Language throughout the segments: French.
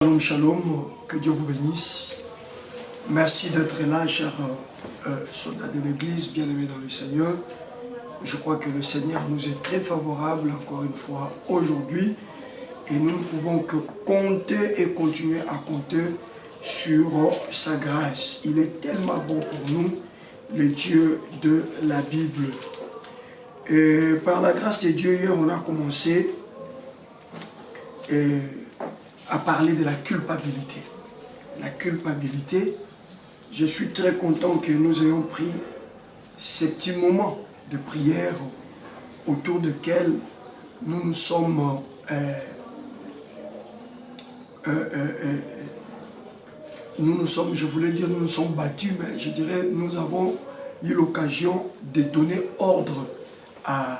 Shalom, shalom, que Dieu vous bénisse. Merci d'être là, chers soldats de l'Église, bien-aimés dans le Seigneur. Je crois que le Seigneur nous est très favorable, encore une fois, aujourd'hui. Et nous ne pouvons que compter et continuer à compter sur sa grâce. Il est tellement bon pour nous, le Dieu de la Bible. Et par la grâce de Dieu, hier, on a commencé à parler de la culpabilité. La culpabilité, je suis très content que nous ayons pris ces petits moments de prière autour desquels nous nous sommes je voulais dire nous nous sommes battus, mais je dirais nous avons eu l'occasion de donner ordre à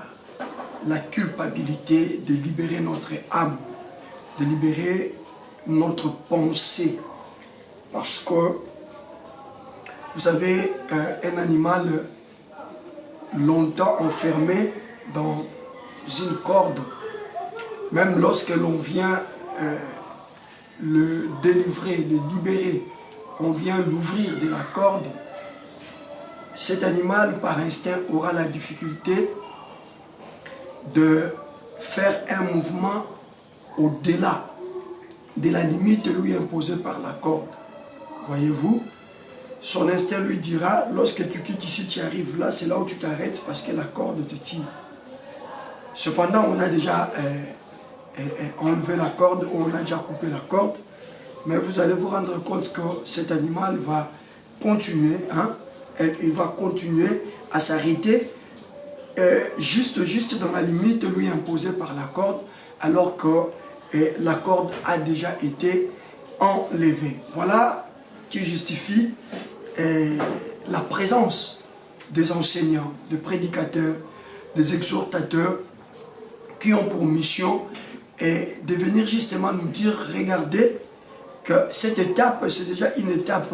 la culpabilité, de libérer notre âme, de libérer notre pensée. Parce que, vous savez, un animal longtemps enfermé dans une corde, même lorsque l'on vient le délivrer, le libérer, on vient l'ouvrir de la corde, cet animal par instinct aura la difficulté de faire un mouvement au-delà de la limite lui imposée par la corde. Voyez-vous, son instinct lui dira, lorsque tu quittes ici, tu arrives là, c'est là où tu t'arrêtes parce que la corde te tire. Cependant, on a déjà enlevé la corde, on a déjà coupé la corde, mais vous allez vous rendre compte que cet animal va continuer, il va continuer à s'arrêter juste dans la limite lui imposée par la corde, alors que la corde a déjà été enlevée. Voilà qui justifie la présence des enseignants, des prédicateurs, des exhortateurs qui ont pour mission de venir justement nous dire, regardez que cette étape, c'est déjà une étape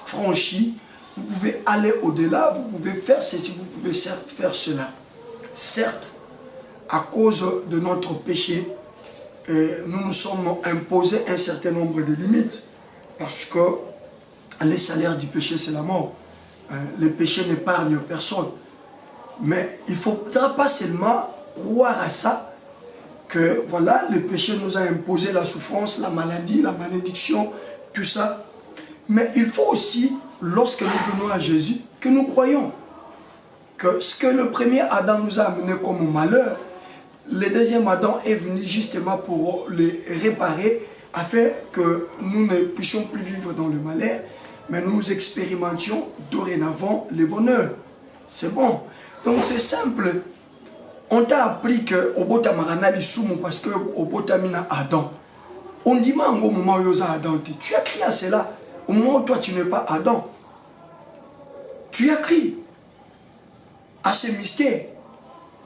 franchie, vous pouvez aller au-delà, vous pouvez faire ceci, vous pouvez faire cela. Certes, à cause de notre péché, nous nous sommes imposés un certain nombre de limites, parce que le salaire du péché, c'est la mort. Le péché n'épargne personne. Mais il ne faudra pas seulement croire à ça, que voilà, le péché nous a imposé la souffrance, la maladie, la malédiction, tout ça. Mais il faut aussi, lorsque nous venons à Jésus, que nous croyons que ce que le premier Adam nous a amené comme malheur, le deuxième Adam est venu justement pour les réparer, afin que nous ne puissions plus vivre dans le malheur, mais nous expérimentions dorénavant le bonheur. C'est bon. Donc c'est simple. On t'a appris que au botamarana l'isumu parce que au botamina Adam. On dit au moment où Adam, tu as crié à cela au moment où toi tu n'es pas Adam. Tu as crié à ce mystère.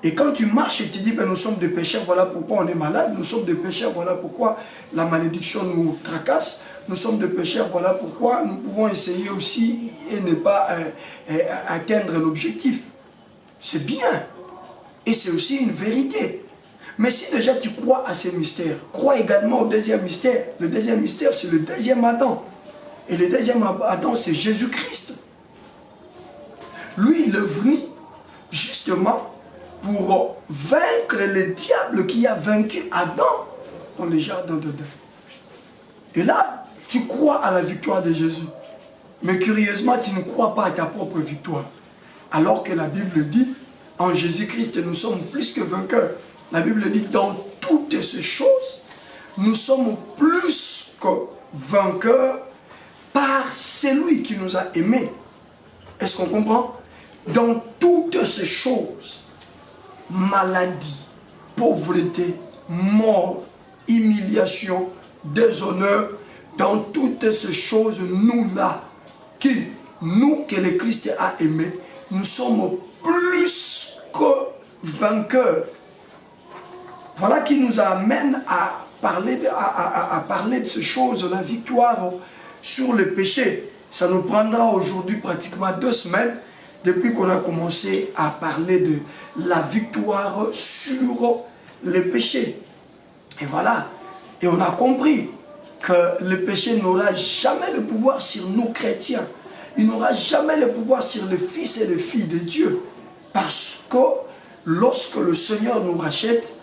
Et quand tu marches et tu dis, ben, nous sommes des pécheurs, voilà pourquoi on est malade, nous sommes des pécheurs, voilà pourquoi la malédiction nous tracasse, nous sommes des pécheurs, voilà pourquoi nous pouvons essayer aussi et ne pas atteindre l'objectif. C'est bien. Et c'est aussi une vérité. Mais si déjà tu crois à ces mystères, crois également au deuxième mystère. Le deuxième mystère, c'est le deuxième Adam. Et le deuxième Adam, c'est Jésus-Christ. Lui, il est venu justement pour vaincre le diable qui a vaincu Adam dans le jardin d'Éden. Et là, tu crois à la victoire de Jésus. Mais curieusement, tu ne crois pas à ta propre victoire. Alors que la Bible dit, en Jésus-Christ, nous sommes plus que vainqueurs. La Bible dit, dans toutes ces choses, nous sommes plus que vainqueurs par celui qui nous a aimés. Est-ce qu'on comprend? Dans toutes ces choses, maladie, pauvreté, mort, humiliation, déshonneur, dans toutes ces choses, nous là, que le Christ a aimé, nous sommes plus que vainqueurs. Voilà qui nous amène à parler de ces choses, la victoire sur le péché. Ça nous prendra aujourd'hui pratiquement 2 semaines depuis qu'on a commencé à parler de la victoire sur le péché. Et voilà. Et on a compris que le péché n'aura jamais le pouvoir sur nous chrétiens. Il n'aura jamais le pouvoir sur les fils et les filles de Dieu. Parce que lorsque le Seigneur nous rachète,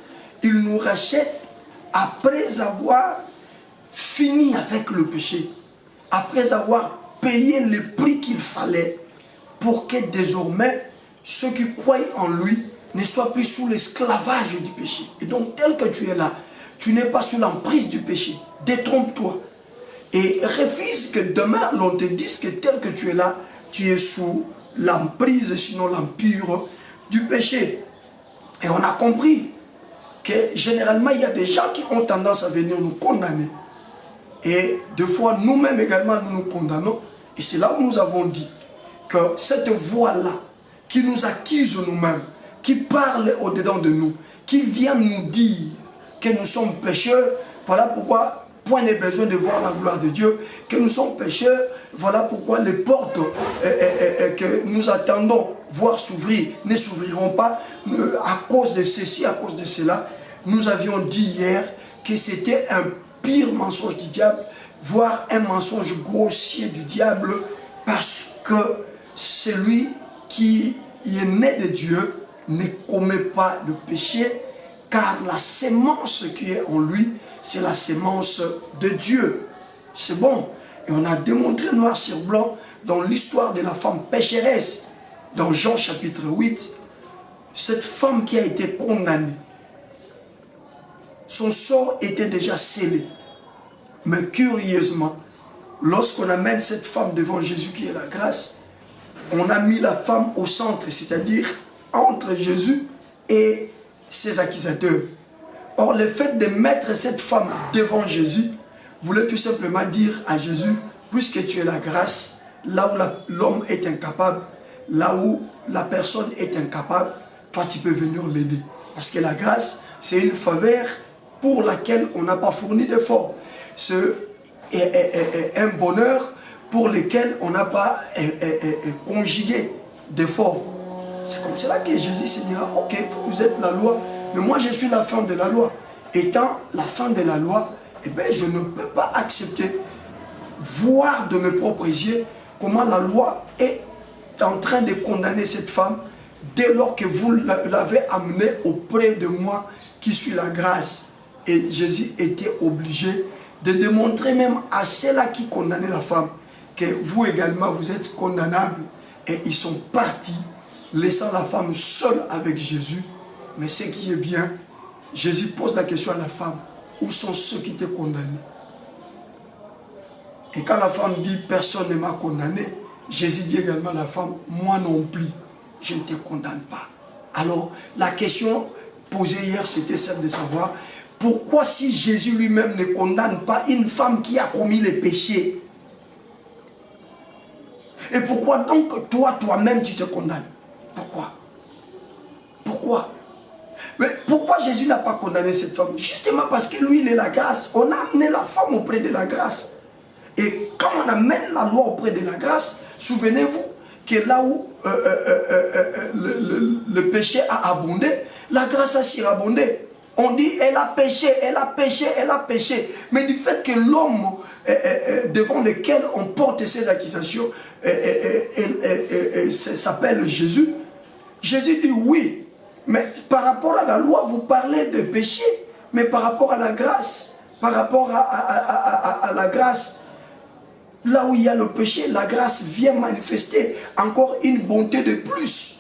il nous rachète après avoir fini avec le péché. Après avoir payé le prix qu'il fallait pour que désormais ceux qui croient en lui ne soient plus sous l'esclavage du péché. Et donc tel que tu es là, tu n'es pas sous l'emprise du péché. Détrompe-toi. Et refuse que demain l'on te dise que tel que tu es là, tu es sous l'emprise, sinon l'empire du péché. Et on a compris que généralement il y a des gens qui ont tendance à venir nous condamner. Et des fois nous-mêmes également nous nous condamnons. Et c'est là où nous avons dit que cette voix-là qui nous accuse nous-mêmes, qui parle au-dedans de nous, qui vient nous dire que nous sommes pécheurs, voilà pourquoi point n'est besoin de voir la gloire de Dieu, que nous sommes pécheurs, voilà pourquoi les portes que nous attendons voir s'ouvrir ne s'ouvriront pas à cause de ceci, à cause de cela. Nous avions dit hier que c'était un pire mensonge du diable, voire un mensonge grossier du diable, parce que celui qui est né de Dieu ne commet pas le péché, car la sémence qui est en lui, c'est la sémence de Dieu. C'est bon. Et on a démontré noir sur blanc dans l'histoire de la femme pécheresse, dans Jean chapitre 8, cette femme qui a été condamnée. Son sort était déjà scellé. Mais curieusement, lorsqu'on amène cette femme devant Jésus qui est la grâce, on a mis la femme au centre, c'est-à-dire entre Jésus et ses accusateurs. Or, le fait de mettre cette femme devant Jésus voulait tout simplement dire à Jésus, puisque tu es la grâce, là où l'homme est incapable, là où la personne est incapable, toi tu peux venir l'aider. Parce que la grâce, c'est une faveur pour laquelle on n'a pas fourni d'efforts. C'est un bonheur pour lequel on n'a pas conjugué d'efforts. C'est comme cela que Jésus se dira, ok, vous êtes la loi, mais moi je suis la fin de la loi. Étant la fin de la loi, eh bien, je ne peux pas accepter, voir de mes propres yeux, comment la loi est en train de condamner cette femme dès lors que vous l'avez amenée auprès de moi qui suis la grâce. Et Jésus était obligé de démontrer même à ceux-là qui condamnaient la femme que vous également vous êtes condamnables. Et ils sont partis, laissant la femme seule avec Jésus. Mais ce qui est bien, Jésus pose la question à la femme, où sont ceux qui t'ont condamné? Et quand la femme dit, personne ne m'a condamné, Jésus dit également à la femme, moi non plus, je ne te condamne pas. Alors, la question posée hier, c'était celle de savoir, pourquoi si Jésus lui-même ne condamne pas une femme qui a commis les péchés? Et pourquoi donc toi-même tu te condamnes? Pourquoi? Pourquoi? Mais pourquoi Jésus n'a pas condamné cette femme? Justement parce que lui, il est la grâce. On a amené la femme auprès de la grâce. Et quand on amène la loi auprès de la grâce, souvenez-vous que là où le péché a abondé, la grâce a surabondé. On dit, elle a péché, elle a péché, elle a péché. Mais du fait que l'homme devant lequel on porte ces accusations s'appelle Jésus, Jésus dit oui, mais par rapport à la loi, vous parlez de péché, mais par rapport à la grâce, par rapport à la grâce, là où il y a le péché, la grâce vient manifester encore une bonté de plus.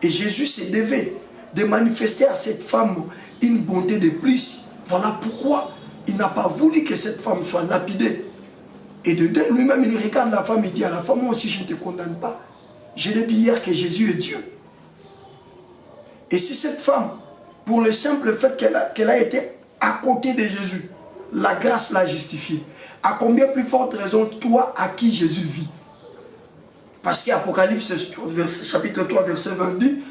Et Jésus s'est levé de manifester à cette femme une bonté de plus. Voilà pourquoi il n'a pas voulu que cette femme soit lapidée. Et de deux, lui-même, il regarde la femme et dit à la femme, moi aussi je ne te condamne pas. Je l'ai dit hier que Jésus est Dieu. Et si cette femme, pour le simple fait qu'elle a été à côté de Jésus, la grâce l'a justifiée. À combien plus forte raison, toi à qui Jésus vit? Parce qu'Apocalypse chapitre 3, verset 20 dit,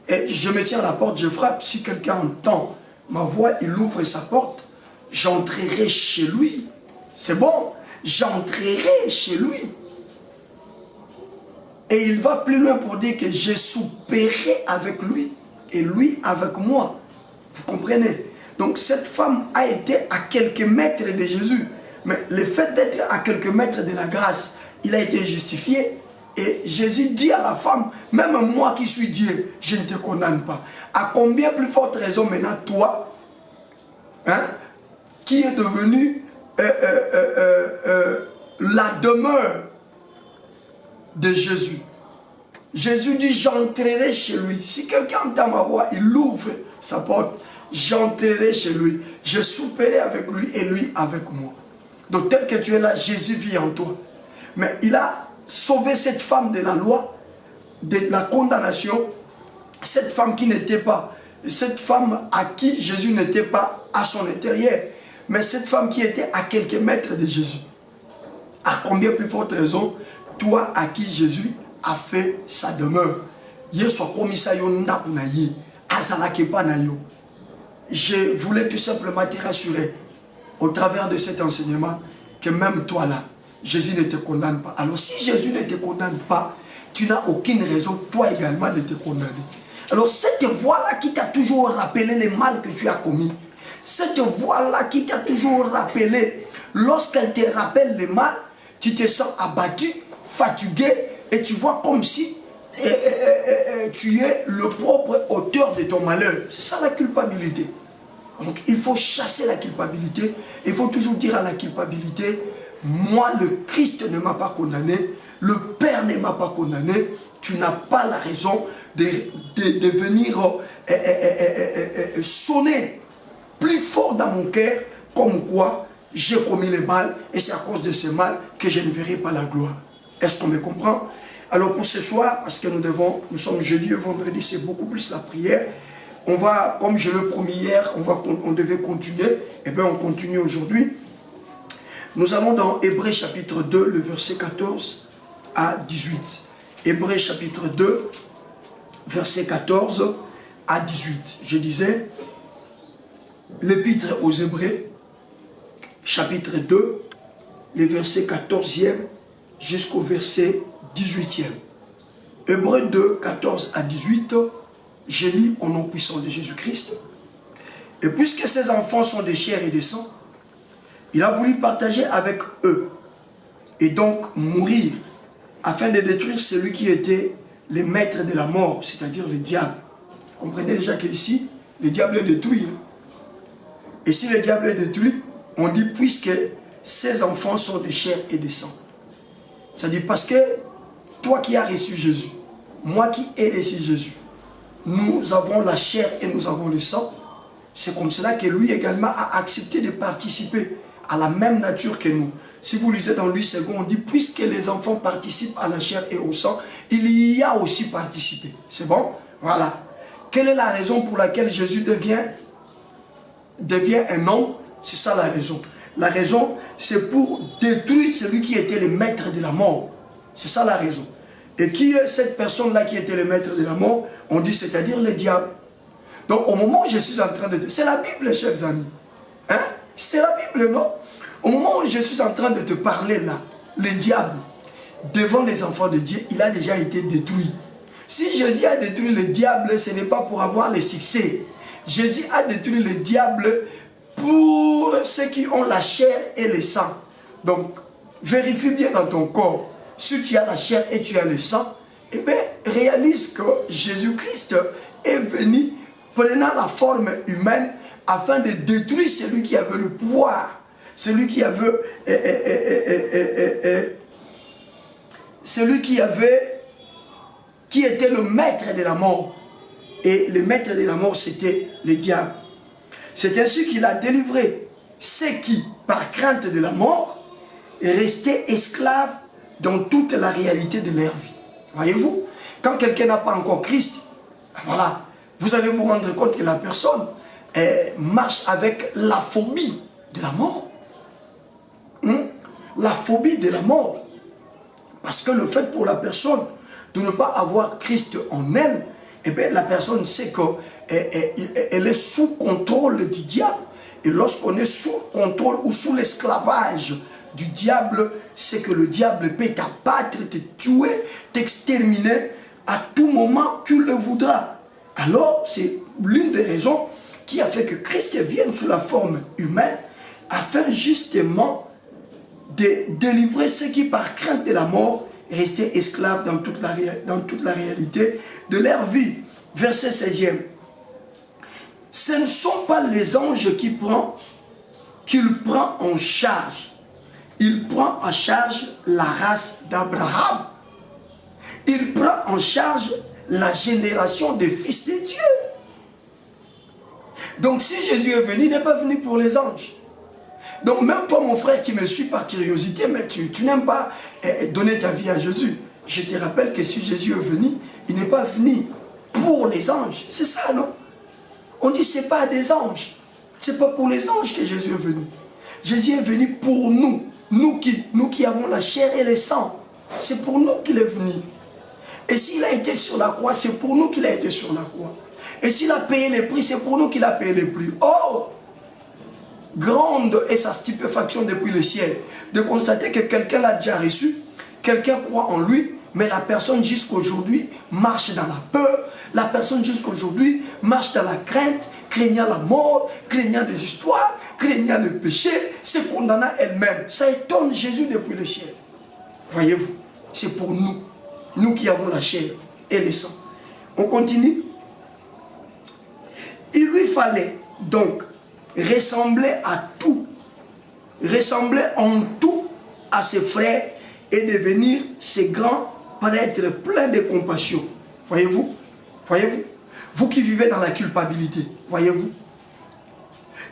et je me tiens à la porte, je frappe, si quelqu'un entend ma voix, il ouvre sa porte, j'entrerai chez lui. C'est bon, j'entrerai chez lui. Et il va plus loin pour dire que je souperai avec lui et lui avec moi. Vous comprenez? Donc cette femme a été à quelques mètres de Jésus. Mais le fait d'être à quelques mètres de la grâce, il a été justifié. Et Jésus dit à la femme, même moi qui suis Dieu, je ne te condamne pas. À combien plus forte raison maintenant toi, hein, qui est devenu la demeure de Jésus. Jésus dit, j'entrerai chez lui. Si quelqu'un entend ma voix, il ouvre sa porte, j'entrerai chez lui. Je souperai avec lui et lui avec moi. Donc tel que tu es là, Jésus vit en toi. Mais il a sauvé cette femme de la loi, de la condamnation, cette femme qui n'était pas, cette femme à qui Jésus n'était pas à son intérieur, mais cette femme qui était à quelques mètres de Jésus. À combien plus forte raison, toi à qui Jésus a fait sa demeure. Je voulais tout simplement te rassurer au travers de cet enseignement que même toi là, Jésus ne te condamne pas. Alors si Jésus ne te condamne pas, tu n'as aucune raison toi également de te condamner. Alors cette voix-là qui t'a toujours rappelé les mal que tu as commis, cette voix-là qui t'a toujours rappelé, lorsqu'elle te rappelle les mal, tu te sens abattu, fatigué, et tu vois comme si tu es le propre auteur de ton malheur. C'est ça la culpabilité. Donc il faut chasser la culpabilité. Il faut toujours dire à la culpabilité, moi le Christ ne m'a pas condamné, le Père ne m'a pas condamné, tu n'as pas la raison de venir sonner plus fort dans mon cœur, comme quoi j'ai commis le mal et c'est à cause de ce mal que je ne verrai pas la gloire. Est-ce qu'on me comprend? Alors pour ce soir, parce que nous sommes jeudi et vendredi, c'est beaucoup plus la prière. On va, comme je l'ai promis hier, on devait continuer, et bien on continue aujourd'hui. Nous allons dans Hébreux chapitre 2, le verset 14 à 18. Hébreux chapitre 2, verset 14 à 18. Je disais, l'épître aux Hébreux, chapitre 2, les versets 14e jusqu'au verset 18e. Hébreux 2, 14 à 18, je lis au nom puissant de Jésus-Christ. Et puisque ses enfants sont de chair et de sang, il a voulu partager avec eux et donc mourir afin de détruire celui qui était le maître de la mort, c'est-à-dire le diable. Vous comprenez déjà qu'ici, le diable est détruit. Et si le diable est détruit, on dit puisque ses enfants sont de chair et de sang. C'est-à-dire parce que toi qui as reçu Jésus, moi qui ai reçu Jésus, nous avons la chair et nous avons le sang. C'est comme cela que lui également a accepté de participer à la même nature que nous. Si vous lisez dans Louis II, on dit puisque les enfants participent à la chair et au sang, il y a aussi participé. C'est bon? Voilà. Quelle est la raison pour laquelle Jésus devient un homme? C'est ça la raison. La raison, c'est pour détruire celui qui était le maître de la mort. C'est ça la raison. Et qui est cette personne-là qui était le maître de la mort? On dit, c'est-à-dire le diable. Donc, au moment où je suis en train de... C'est la Bible, chers amis. Hein? C'est la Bible, non? Au moment où je suis en train de te parler là, le diable, devant les enfants de Dieu, il a déjà été détruit. Si Jésus a détruit le diable, ce n'est pas pour avoir le succès. Jésus a détruit le diable pour ceux qui ont la chair et le sang. Donc, vérifie bien dans ton corps. Si tu as la chair et tu as le sang, eh bien, réalise que Jésus-Christ est venu prenant la forme humaine afin de détruire celui qui avait le pouvoir, celui qui avait, qui était le maître de la mort. Et le maître de la mort, c'était le diable. C'est ainsi qu'il a délivré ceux qui, par crainte de la mort, restaient esclaves dans toute la réalité de leur vie. Voyez-vous, quand quelqu'un n'a pas encore Christ, voilà, vous allez vous rendre compte que la personne marche avec la phobie de la mort. La phobie de la mort. Parce que le fait pour la personne de ne pas avoir Christ en elle, eh bien, la personne sait qu'elle est sous contrôle du diable. Et lorsqu'on est sous contrôle ou sous l'esclavage du diable, c'est que le diable peut t'abattre, te tuer, t'exterminer à tout moment qu'il le voudra. Alors, c'est l'une des raisons qui a fait que Christ vienne sous la forme humaine afin justement de délivrer ceux qui, par crainte de la mort, restaient esclaves dans toute la réalité de leur vie. Verset 16e. Ce ne sont pas les anges qu'il prend en charge. Il prend en charge la race d'Abraham. Il prend en charge la génération des fils de Dieu. Donc si Jésus est venu, il n'est pas venu pour les anges. Donc même toi, mon frère, qui me suis par curiosité, mais tu n'aimes pas donner ta vie à Jésus. Je te rappelle que si Jésus est venu, il n'est pas venu pour les anges. C'est ça, non? On dit c'est pas des anges. C'est pas pour les anges que Jésus est venu. Jésus est venu pour nous. Nous qui avons la chair et le sang. C'est pour nous qu'il est venu. Et s'il a été sur la croix, c'est pour nous qu'il a été sur la croix. Et s'il a payé les prix, c'est pour nous qu'il a payé les prix. Oh! Grande est sa stupéfaction depuis le ciel, de constater que quelqu'un l'a déjà reçu, quelqu'un croit en lui, mais la personne jusqu'aujourd'hui marche dans la peur, la personne jusqu'aujourd'hui marche dans la crainte, craignant la mort, craignant des histoires, craignant le péché, se condamnant elle-même. Ça étonne Jésus depuis le ciel. Voyez-vous, c'est pour nous, nous qui avons la chair et le sang. On continue. Il lui fallait donc ressembler en tout à ses frères et devenir ces grands prêtres pleins de compassion. Voyez-vous? Voyez-vous? Vous qui vivez dans la culpabilité, voyez-vous?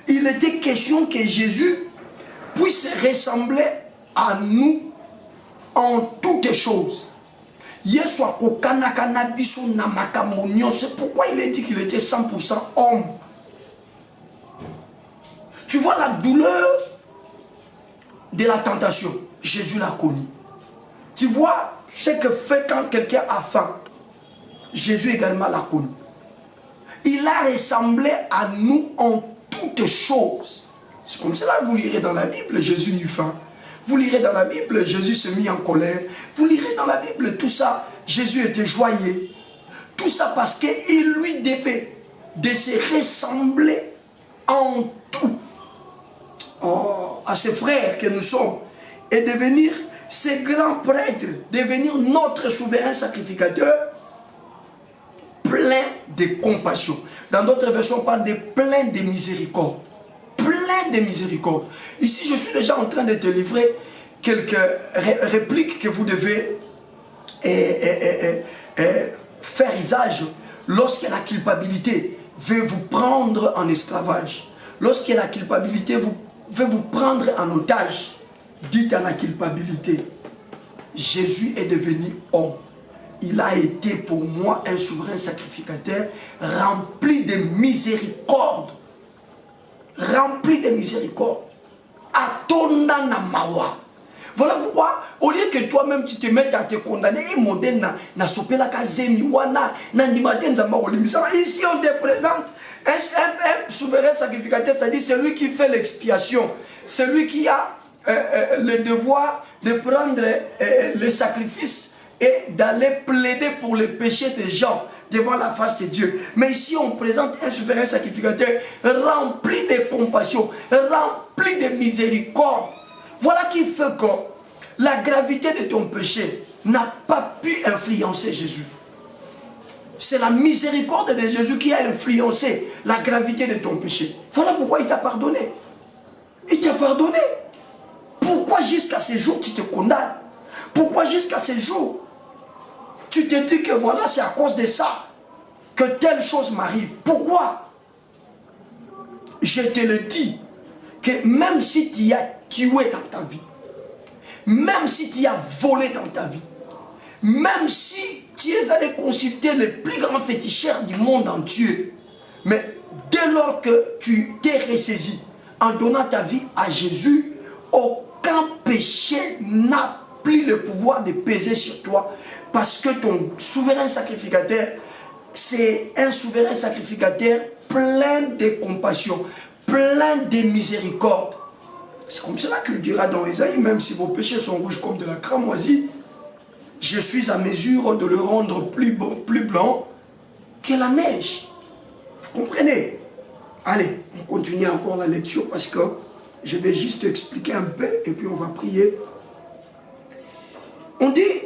Il était question que Jésus puisse ressembler à nous en toutes choses. C'est pourquoi il a dit qu'il était 100% homme. Tu vois la douleur de la tentation, Jésus l'a connu. Tu vois ce que fait quand quelqu'un a faim, Jésus également l'a connu. Il a ressemblé à nous en toutes choses. C'est comme cela que vous lirez dans la Bible, Jésus eut faim. Vous lirez dans la Bible, Jésus se mit en colère. Vous lirez dans la Bible, tout ça, Jésus était joyeux. Tout ça parce qu'il lui devait de se ressembler en tout à ses frères que nous sommes et devenir ces grands prêtres, devenir notre souverain sacrificateur plein de compassion. Dans d'autres versions, on parle de plein de miséricorde. Plein de miséricorde. Ici, je suis déjà en train de te livrer quelques répliques que vous devez faire usage lorsque la culpabilité veut vous prendre en esclavage. Lorsque la culpabilité veut vous prendre en otage, dites à la culpabilité: Jésus est devenu homme. Il a été pour moi un souverain sacrificateur rempli de miséricorde. Rempli de miséricorde. Atonda na mawa. Voilà pourquoi, au lieu que toi-même tu te mettes à te condamner, ici on te présente un souverain sacrificateur, c'est-à-dire celui qui fait l'expiation, celui qui a le devoir de prendre le sacrifice et d'aller plaider pour les péchés des gens devant la face de Dieu. Mais ici on présente un souverain sacrificateur rempli de compassion, rempli de miséricorde. Voilà qui fait que la gravité de ton péché n'a pas pu influencer Jésus. C'est la miséricorde de Jésus qui a influencé la gravité de ton péché. Voilà pourquoi il t'a pardonné. Il t'a pardonné. Pourquoi jusqu'à ce jour tu te condamnes? Pourquoi jusqu'à ce jour tu te dis que voilà, c'est à cause de ça que telle chose m'arrive? Pourquoi? Je te le dis, que même si tu as tué dans ta vie, même si tu as volé dans ta vie, même si tu es allé consulter les plus grands féticheurs du monde entier, mais dès lors que tu t'es ressaisi en donnant ta vie à Jésus, aucun péché n'a plus le pouvoir de peser sur toi, parce que ton souverain sacrificateur, c'est un souverain sacrificateur plein de compassion, plein de miséricorde. C'est comme cela qu'il dira dans Ésaïe: même si vos péchés sont rouges comme de la cramoisie, je suis à mesure de le rendre plus blanc que la neige. Vous comprenez? Allez, on continue encore la lecture parce que je vais juste expliquer un peu et puis on va prier. On dit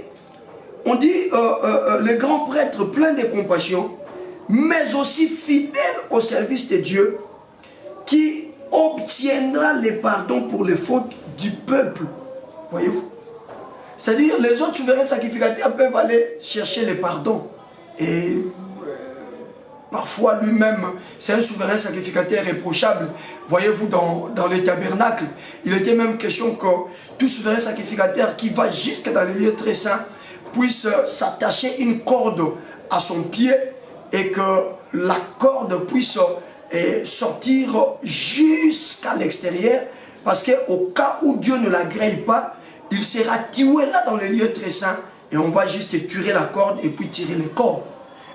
le grand prêtre plein de compassion, mais aussi fidèle au service de Dieu, qui obtiendra les pardons pour les fautes du peuple. Voyez-vous? C'est-à-dire, les autres souverains sacrificateurs peuvent aller chercher les pardons. Et parfois lui-même, c'est un souverain sacrificateur réprochable. Voyez-vous, dans les tabernacles, il était même question que tout souverain sacrificateur qui va jusque dans les lieux très saints puisse s'attacher une corde à son pied et que la corde puisse sortir jusqu'à l'extérieur, parce qu'au cas où Dieu ne l'agrée pas, il sera tué là dans les lieux très saints et on va juste tirer la corde et puis tirer le corps.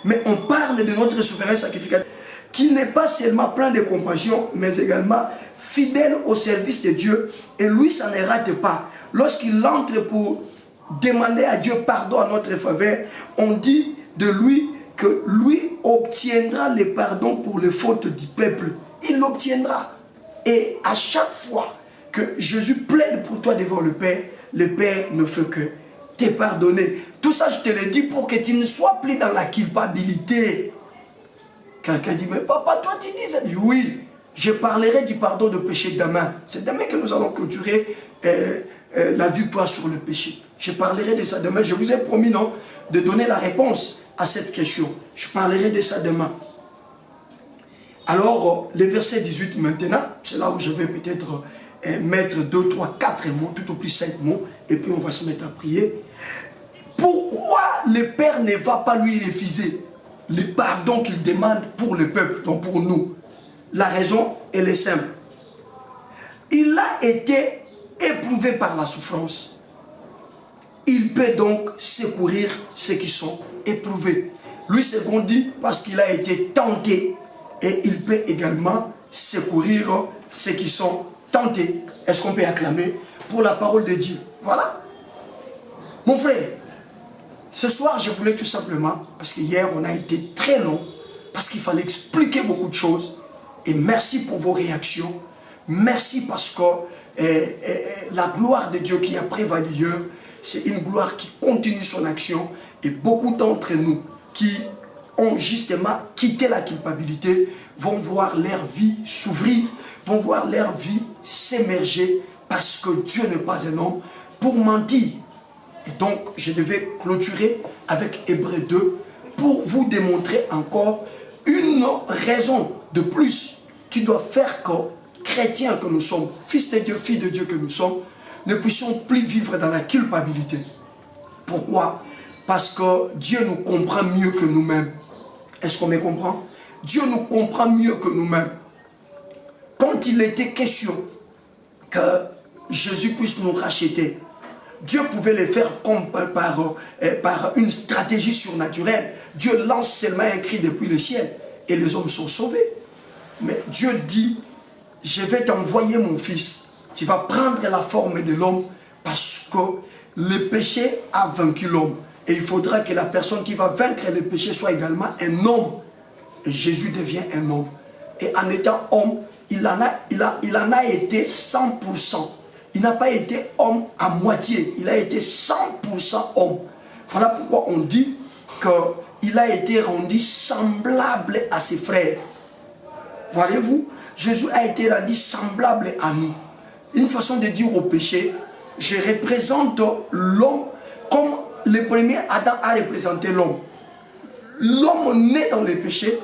Mais on parle de notre souverain sacrificateur qui n'est pas seulement plein de compassion, mais également fidèle au service de Dieu. Et lui, ça ne rate pas. Lorsqu'il entre pour demander à Dieu pardon à notre faveur, on dit de lui que lui obtiendra les pardons pour les fautes du peuple. Il l'obtiendra. Et à chaque fois que Jésus plaide pour toi devant le Père ne fait que te pardonner. Tout ça, je te le dis pour que tu ne sois plus dans la culpabilité. Quelqu'un dit, mais papa, toi tu dis ça. Oui, je parlerai du pardon de péché demain. C'est demain que nous allons clôturer la victoire sur le péché. Je parlerai de ça demain. Je vous ai promis, non, de donner la réponse à cette question. Je parlerai de ça demain. Alors, le verset 18 maintenant, c'est là où je vais peut-être mettre 2, 3, 4 mots, tout au plus 5 mots, et puis on va se mettre à prier. Pourquoi le Père ne va pas lui refuser le pardon qu'il demande pour le peuple, donc pour nous? La raison, elle est simple. Il a été éprouvé par la souffrance. Il peut donc secourir ceux qui sont éprouvés. Lui, c'est qu'on dit parce qu'il a été tenté, et il peut également secourir ceux qui sont tentés. Est-ce qu'on peut acclamer pour la parole de Dieu? Voilà. Mon frère, ce soir, je voulais tout simplement, parce qu'hier, on a été très long, parce qu'il fallait expliquer beaucoup de choses. Et merci pour vos réactions. Merci parce que la gloire de Dieu qui a prévalu hier, c'est une gloire qui continue son action. Et beaucoup d'entre nous qui ont justement quitté la culpabilité vont voir leur vie s'ouvrir, vont voir leur vie s'émerger, parce que Dieu n'est pas un homme pour mentir. Et donc, je devais clôturer avec Hébreux 2 pour vous démontrer encore une raison de plus qui doit faire que, chrétiens que nous sommes, fils de Dieu, filles de Dieu que nous sommes, ne puissions plus vivre dans la culpabilité. Pourquoi? Parce que Dieu nous comprend mieux que nous-mêmes. Est-ce qu'on me comprend? Dieu nous comprend mieux que nous-mêmes. Quand il était question que Jésus puisse nous racheter, Dieu pouvait le faire comme par une stratégie surnaturelle. Dieu lance seulement un cri depuis le ciel et les hommes sont sauvés. Mais Dieu dit, je vais t'envoyer mon fils. Tu vas prendre la forme de l'homme parce que le péché a vaincu l'homme. Et il faudra que la personne qui va vaincre le péché soit également un homme. Et Jésus devient un homme. Et en étant homme, il en a été 100%. Il n'a pas été homme à moitié. Il a été 100% homme. Voilà pourquoi on dit qu'il a été rendu semblable à ses frères. Voyez-vous, Jésus a été rendu semblable à nous. Une façon de dire au péché, je représente l'homme comme le premier Adam a représenté l'homme. L'homme né dans le péché,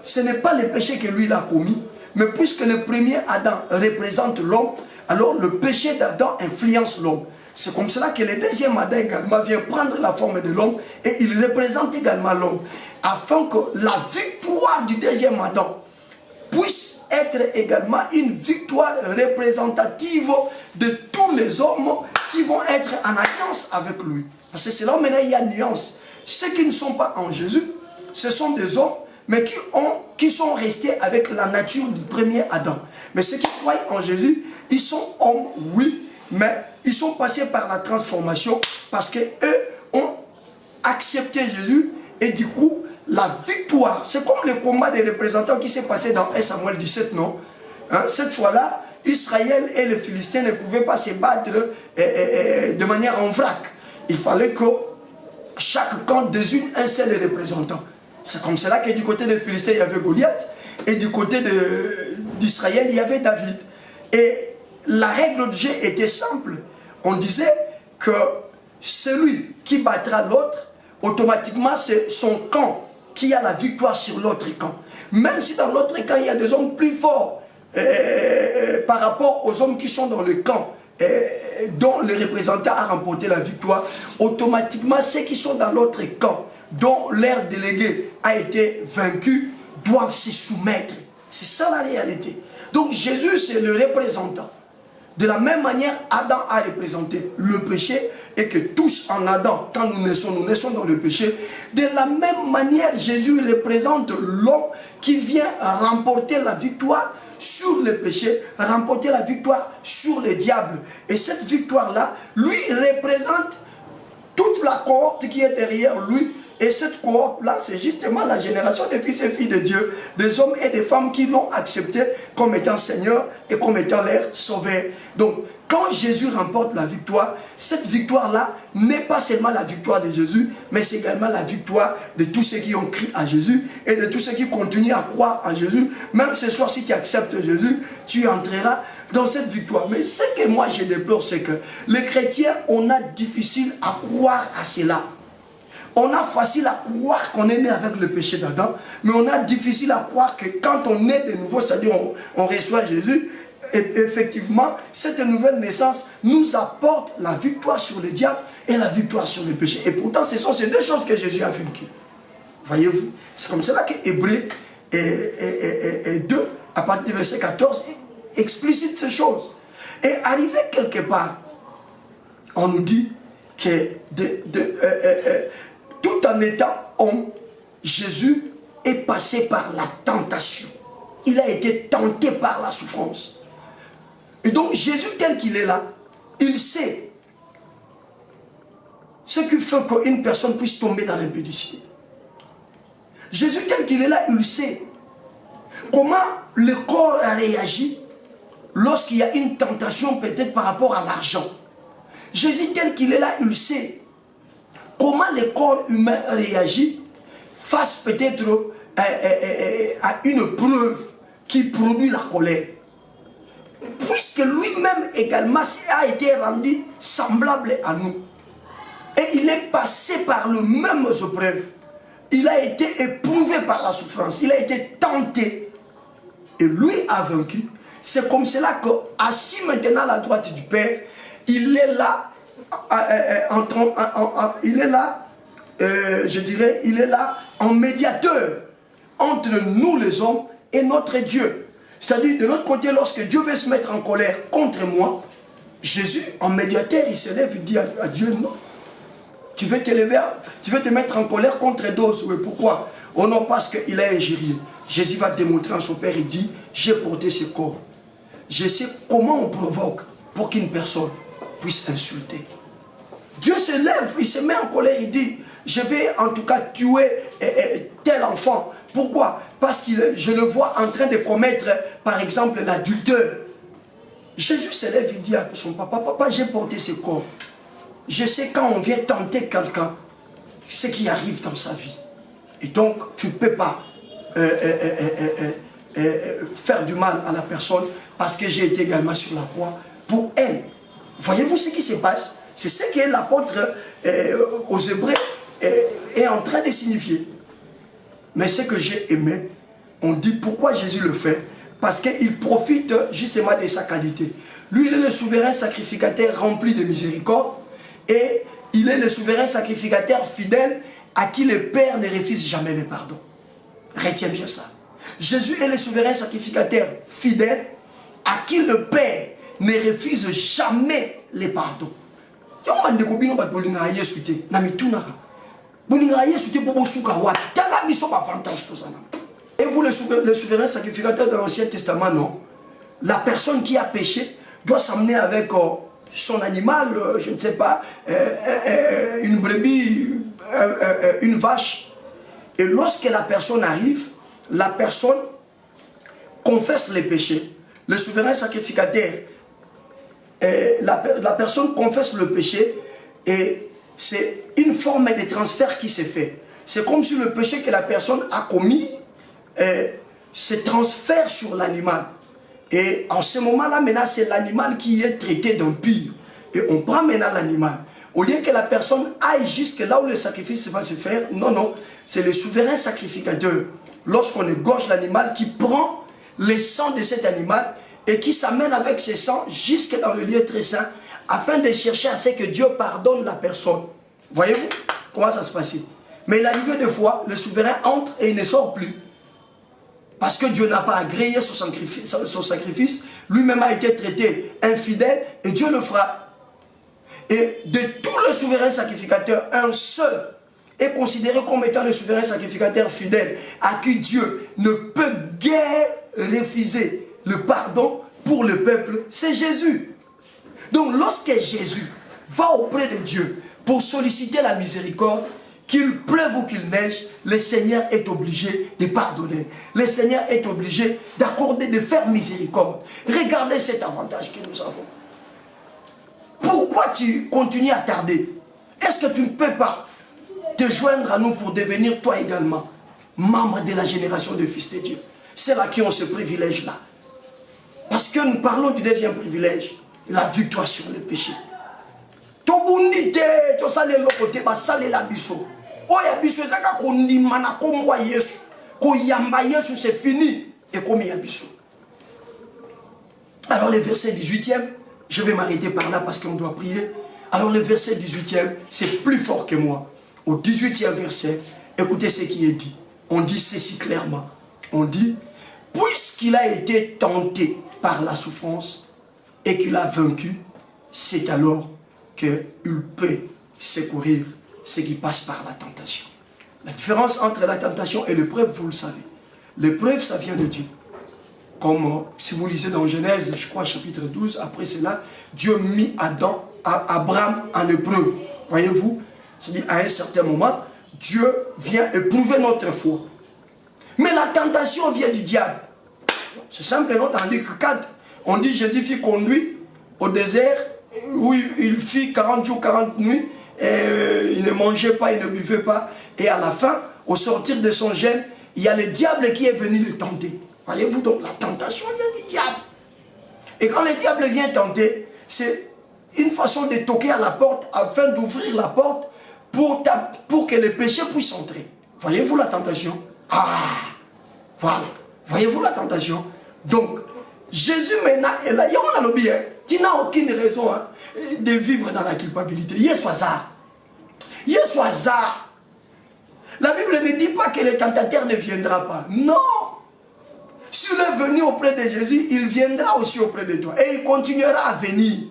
ce n'est pas le péché que lui il a commis, mais puisque le premier Adam représente l'homme, alors le péché d'Adam influence l'homme. C'est comme cela que le deuxième Adam également vient prendre la forme de l'homme et il représente également l'homme, afin que la victoire du deuxième Adam puisse être également une victoire représentative de tous les hommes qui vont être en alliance avec lui. Parce que c'est là où maintenant il y a une nuance. Ceux qui ne sont pas en Jésus, ce sont des hommes, mais qui sont restés avec la nature du premier Adam. Mais ceux qui croient en Jésus, ils sont hommes, oui, mais ils sont passés par la transformation parce qu'eux ont accepté Jésus et du coup, la victoire, c'est comme le combat des représentants qui s'est passé dans 1 Samuel 17, non? Hein, cette fois-là, Israël et les Philistins ne pouvaient pas se battre de manière en vrac. Il fallait que chaque camp désigne un seul représentant. C'est comme cela que du côté des Philistins, il y avait Goliath, et du côté d'Israël, il y avait David. Et la règle du jeu était simple. On disait que celui qui battra l'autre, automatiquement, c'est son camp qui a la victoire sur l'autre camp. Même si dans l'autre camp, il y a des hommes plus forts par rapport aux hommes qui sont dans le camp, dont le représentant a remporté la victoire, automatiquement, ceux qui sont dans l'autre camp, dont leur délégué a été vaincu, doivent se soumettre. C'est ça la réalité. Donc Jésus, c'est le représentant. De la même manière, Adam a représenté le péché, et que tous en Adam, quand nous naissons dans le péché. De la même manière, Jésus représente l'homme qui vient remporter la victoire sur le péché, remporter la victoire sur le diable. Et cette victoire-là, lui représente toute la cohorte qui est derrière lui. Et cette cohorte-là, c'est justement la génération des fils et filles de Dieu, des hommes et des femmes qui l'ont accepté comme étant Seigneur et comme étant leur sauveur. Donc, quand Jésus remporte la victoire, cette victoire-là n'est pas seulement la victoire de Jésus, mais c'est également la victoire de tous ceux qui ont crié à Jésus et de tous ceux qui continuent à croire en Jésus. Même ce soir, si tu acceptes Jésus, tu entreras dans cette victoire. Mais ce que moi je déplore, c'est que les chrétiens, on a difficile à croire à cela. On a facile à croire qu'on est né avec le péché d'Adam, mais on a difficile à croire que quand on est de nouveau, c'est-à-dire on reçoit Jésus, et effectivement, cette nouvelle naissance nous apporte la victoire sur le diable et la victoire sur le péché. Et pourtant, ce sont ces deux choses que Jésus a vaincues. Voyez-vous, c'est comme cela que Hébreux 2, à partir du verset 14, explicite ces choses. Et arrivé quelque part, on nous dit que tout en étant homme, Jésus est passé par la tentation. Il a été tenté par la souffrance. Et donc Jésus tel qu'il est là, il sait ce qui fait qu'une personne puisse tomber dans l'impudicité. Jésus tel qu'il est là, il sait comment le corps réagit lorsqu'il y a une tentation peut-être par rapport à l'argent. Jésus tel qu'il est là, il sait comment le corps humain réagit face peut-être à une preuve qui produit la colère. Puisque lui-même également a été rendu semblable à nous. Et il est passé par les mêmes épreuves. Il a été éprouvé par la souffrance. Il a été tenté. Et lui a vaincu. C'est comme cela qu'assis maintenant à la droite du Père, il est là, je dirais, il est là en médiateur entre nous les hommes et notre Dieu. C'est-à-dire, de l'autre côté, lorsque Dieu veut se mettre en colère contre moi, Jésus, en médiateur, il se lève, il dit à Dieu, non. Tu veux te mettre en colère contre d'autres. Oui, pourquoi? Oh non, parce qu'il a injurié. Jésus va démontrer à son Père, il dit, j'ai porté ce corps. Je sais comment on provoque pour qu'une personne puisse insulter. Dieu se lève, il se met en colère, il dit, je vais en tout cas tuer tel enfant. Pourquoi? Parce que je le vois en train de commettre, par exemple, l'adultère. Jésus se lève, il dit à son papa, papa, j'ai porté ce corps. Je sais quand on vient tenter quelqu'un, ce qui arrive dans sa vie. Et donc, tu ne peux pas faire du mal à la personne parce que j'ai été également sur la croix pour elle. Voyez-vous ce qui se passe? C'est ce que l'apôtre aux Hébreux est en train de signifier. Mais ce que j'ai aimé, on dit pourquoi Jésus le fait. Parce qu'il profite justement de sa qualité. Lui, il est le souverain sacrificateur rempli de miséricorde. Et il est le souverain sacrificateur fidèle à qui le Père ne refuse jamais le pardon. Retiens bien ça. Jésus est le souverain sacrificateur fidèle à qui le Père ne refuse jamais le pardon. Et vous, le souverain sacrificateur de l'Ancien Testament, non? La personne qui a péché doit s'amener avec son animal, je ne sais pas, une brebis, une vache. Et lorsque la personne arrive, la personne confesse les péchés. le souverain sacrificateur, la personne confesse le péché et c'est une forme de transfert qui s'est fait. C'est comme si le péché que la personne a commis se transfère sur l'animal. Et en ce moment-là, maintenant, c'est l'animal qui est traité d'impur. Et on prend maintenant l'animal. Au lieu que la personne aille jusque là où le sacrifice va se faire, non, non, c'est le souverain sacrificateur. Lorsqu'on égorge l'animal, qui prend le sang de cet animal et qui s'amène avec ce sang jusque dans le lieu très saint, afin de chercher à ce que Dieu pardonne la personne. Voyez-vous comment ça se passe? Mais il arrive des fois, le souverain entre et il ne sort plus. Parce que Dieu n'a pas agréé son sacrifice, lui-même a été traité infidèle et Dieu le fera. Et de tous les souverains sacrificateurs, un seul est considéré comme étant le souverain sacrificateur fidèle, à qui Dieu ne peut guère refuser le pardon pour le peuple, c'est Jésus. Donc lorsque Jésus va auprès de Dieu pour solliciter la miséricorde, qu'il pleuve ou qu'il neige, le Seigneur est obligé de pardonner. Le Seigneur est obligé d'accorder, de faire miséricorde. Regardez cet avantage que nous avons. Pourquoi tu continues à tarder? Est-ce que tu ne peux pas te joindre à nous pour devenir toi également membre de la génération de fils de Dieu? C'est là qui ont ce privilège-là. Parce que nous parlons du deuxième privilège, la victoire sur le péché. Tobundite, to sale lokote ba sale la biso. Oya biso ezaka ko ndimana ko mwa Yesu. Ko yamba Yesu, c'est fini. Et comme ya biso. Alors le verset 18e, je vais m'arrêter par là parce qu'on doit prier. Alors le verset 18e, c'est plus fort que moi. Au 18e verset, écoutez ce qui est dit. On dit ceci clairement. On dit, puisqu'il a été tenté par la souffrance et qu'il a vaincu, c'est alors qu'il peut secourir ceux qui passent par la tentation. La différence entre la tentation et l'épreuve, vous le savez. L'épreuve, ça vient de Dieu. Comme si vous lisez dans Genèse, je crois, chapitre 12, après cela, Dieu mit Abraham en épreuve. Voyez-vous? C'est-à-dire, à un certain moment, Dieu vient éprouver notre foi. Mais la tentation vient du diable. C'est simple, non? Dans Luc 4, on dit Jésus fut conduit au désert, où il fit 40 jours, 40 nuits, et il ne mangeait pas, il ne buvait pas. Et à la fin, au sortir de son jeûne, il y a le diable qui est venu le tenter. Voyez-vous, donc la tentation vient du diable. Et quand le diable vient tenter, c'est une façon de toquer à la porte afin d'ouvrir la porte pour que le péché puisse entrer. Voyez-vous la tentation? Ah, voilà. Voyez-vous la tentation? Donc, Jésus maintenant est là. Tu n'as aucune raison de vivre dans la culpabilité. La Bible ne dit pas que le tentateur ne viendra pas. Non. S'il est venu auprès de Jésus, il viendra aussi auprès de toi. Et il continuera à venir.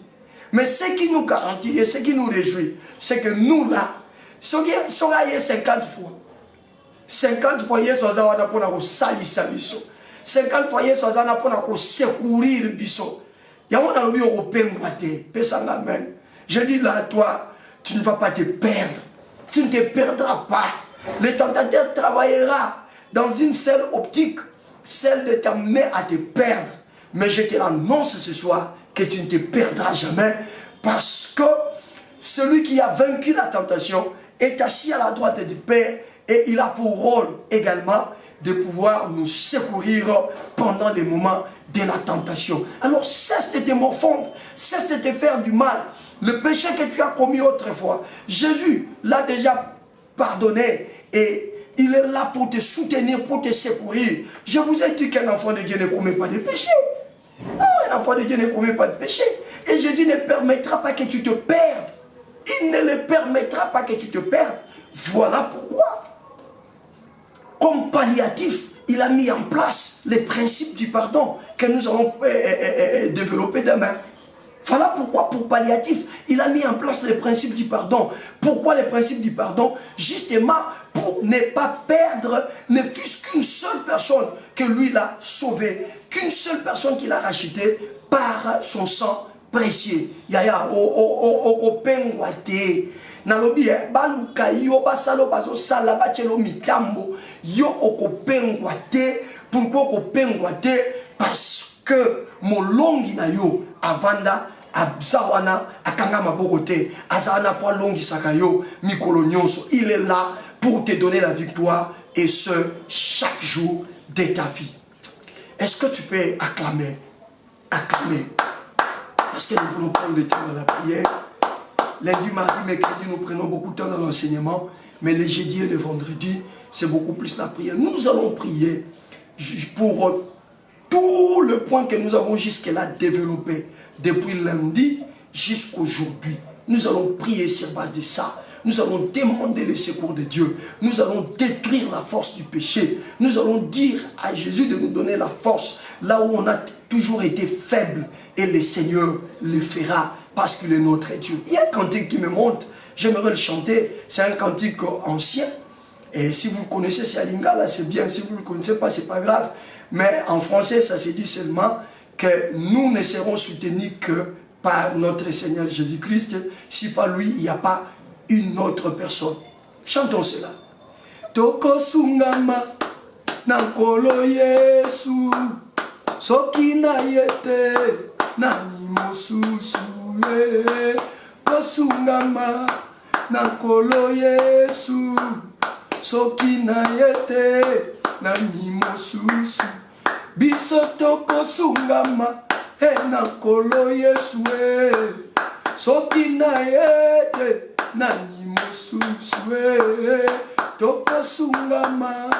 Mais ce qui nous garantit et ce qui nous réjouit, c'est que nous là, si on a 50 fois, 50 fois, Yesu azawada pour nous salisa biso. 50 fois, Yesu azawada pour nous secourir biso. Yamon a l'objet européen maté. Pesang amen. Je dis là à toi, tu ne vas pas te perdre. Tu ne te perdras pas. Le tentateur travaillera dans une seule optique, celle de t'amener à te perdre. Mais je te l'annonce ce soir que tu ne te perdras jamais, parce que celui qui a vaincu la tentation est assis à la droite du Père et il a pour rôle également de pouvoir nous secourir pendant les moments de la tentation. Alors cesse de te morfondre, cesse de te faire du mal. Le péché que tu as commis autrefois, Jésus l'a déjà pardonné et il est là pour te soutenir, pour te secourir. Je vous ai dit qu'un enfant de Dieu ne commet pas de péché. Non, un enfant de Dieu ne commet pas de péché. Et Jésus ne permettra pas que tu te perdes. Il ne le permettra pas que tu te perdes. Voilà pourquoi, comme palliatif, il a mis en place les principes du pardon que nous allons développer demain. Voilà pourquoi, pour palliatif, il a mis en place les principes du pardon. Pourquoi les principes du pardon? Justement, pour ne pas perdre, ne fût-ce qu'une seule personne que lui l'a sauvé, qu'une seule personne qu'il a rachetée par son sang précieux. Yaya, nalobi baluka yo basalo bazo sala bachelo mitambo yo okopengwa te. Pourquoi okopengwa te? Parce que mon longi na yo avanda abzawana akanga mabokote azana po longi sakayo mikolo nyonso. Il est là pour te donner la victoire et ce chaque jour de ta vie. Est-ce que tu peux acclamer? Acclamer. Parce que nous voulons prendre le temps dans la prière. Lundi, mardi, mercredi, nous prenons beaucoup de temps dans l'enseignement. Mais les jeudis et les vendredis, c'est beaucoup plus la prière. Nous allons prier pour tout le point que nous avons jusque-là développé. Depuis lundi jusqu'aujourd'hui. Nous allons prier sur base de ça. Nous allons demander le secours de Dieu. Nous allons détruire la force du péché. Nous allons dire à Jésus de nous donner la force là où on a toujours été faible. Et le Seigneur le fera parce qu'il est notre Dieu. Il y a un cantique qui me monte. J'aimerais le chanter. C'est un cantique ancien. Et si vous le connaissez, c'est à Lingala, c'est bien. Si vous ne le connaissez pas, c'est pas grave. Mais en français, ça se dit seulement que nous ne serons soutenus que par notre Seigneur Jésus-Christ. Si pas lui, il n'y a pas une autre personne. Chantons cela. Toko sungama nankolo Yesu soki na yete nani mosusu ye kosungama nankolo Yesu soki na yete nani mosusu biso toko sungama nankolo Yesu soki na yete nani mosusu toko sungama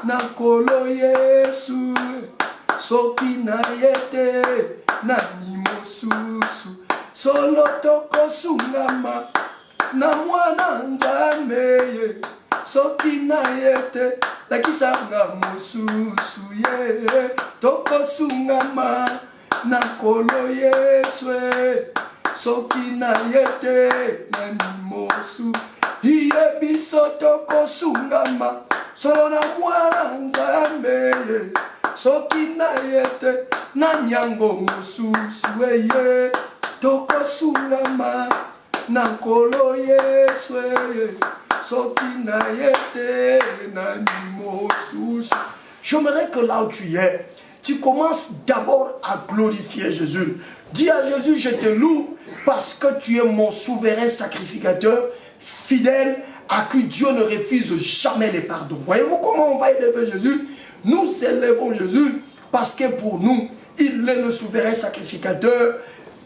nankolo Yesu soki na yete nani mosusu solo toko sungama na mwana Nzambe soki na yete lakisanga mosusu toko sungama nankolo Yesu soki na yete nani mosu iye biso toko sungama solo na mwana Nzambe soki na yete na nyango mosusu eye toko sungama nankolo Yesu soki na yete nani mosusu. J'aimerais que là où tu es, tu commences d'abord à glorifier Jésus. Dis à Jésus, je te loue parce que tu es mon souverain sacrificateur, fidèle, à qui Dieu ne refuse jamais les pardons. Voyez-vous comment on va élever Jésus? Nous élevons Jésus parce que pour nous, il est le souverain sacrificateur,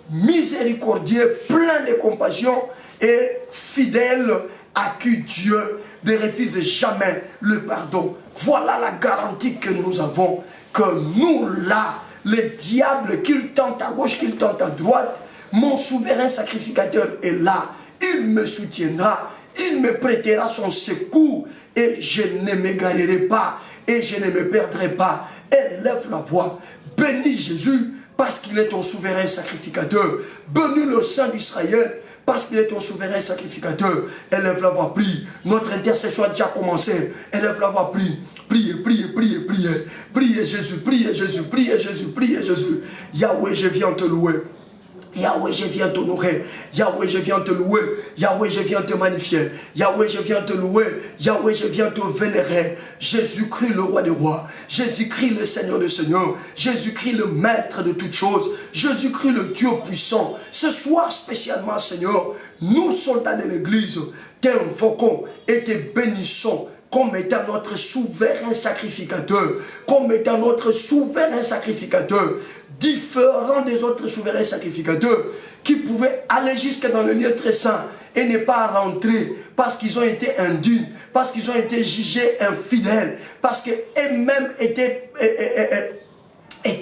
miséricordieux, plein de compassion et fidèle, à qui Dieu ne refuse jamais le pardon. Voilà la garantie que nous avons, que nous là, le diable, qu'il tente à gauche, qu'il tente à droite, mon souverain sacrificateur est là. Il me soutiendra, il me prêtera son secours et je ne m'égarerai pas et je ne me perdrai pas. Élève la voix, bénis Jésus parce qu'il est ton souverain sacrificateur. Bénis le Saint d'Israël parce qu'il est ton souverain sacrificateur. Élève la voix, prie. Notre intercession a déjà commencé. Élève la voix, prie. Priez, priez, priez, priez. Priez Jésus, priez Jésus, priez Jésus, priez Jésus. Yahweh, je viens te louer. Yahweh, je viens t'honorer. Yahweh, je viens te louer. Yahweh, je viens te magnifier. Yahweh, je viens te louer. Yahweh, je viens te vénérer. Jésus-Christ, le roi des rois. Jésus-Christ, le Seigneur des seigneurs. Jésus-Christ, le maître de toutes choses. Jésus-Christ, le Dieu puissant. Ce soir, spécialement, Seigneur, nous, soldats de l'Église, t'invoquons et te bénissons comme étant notre souverain sacrificateur. Comme étant notre souverain sacrificateur. Différent des autres souverains sacrificateurs qui pouvaient aller jusque dans le lieu très saint et ne pas rentrer parce qu'ils ont été indignes, parce qu'ils ont été jugés infidèles, parce qu'eux-mêmes étaient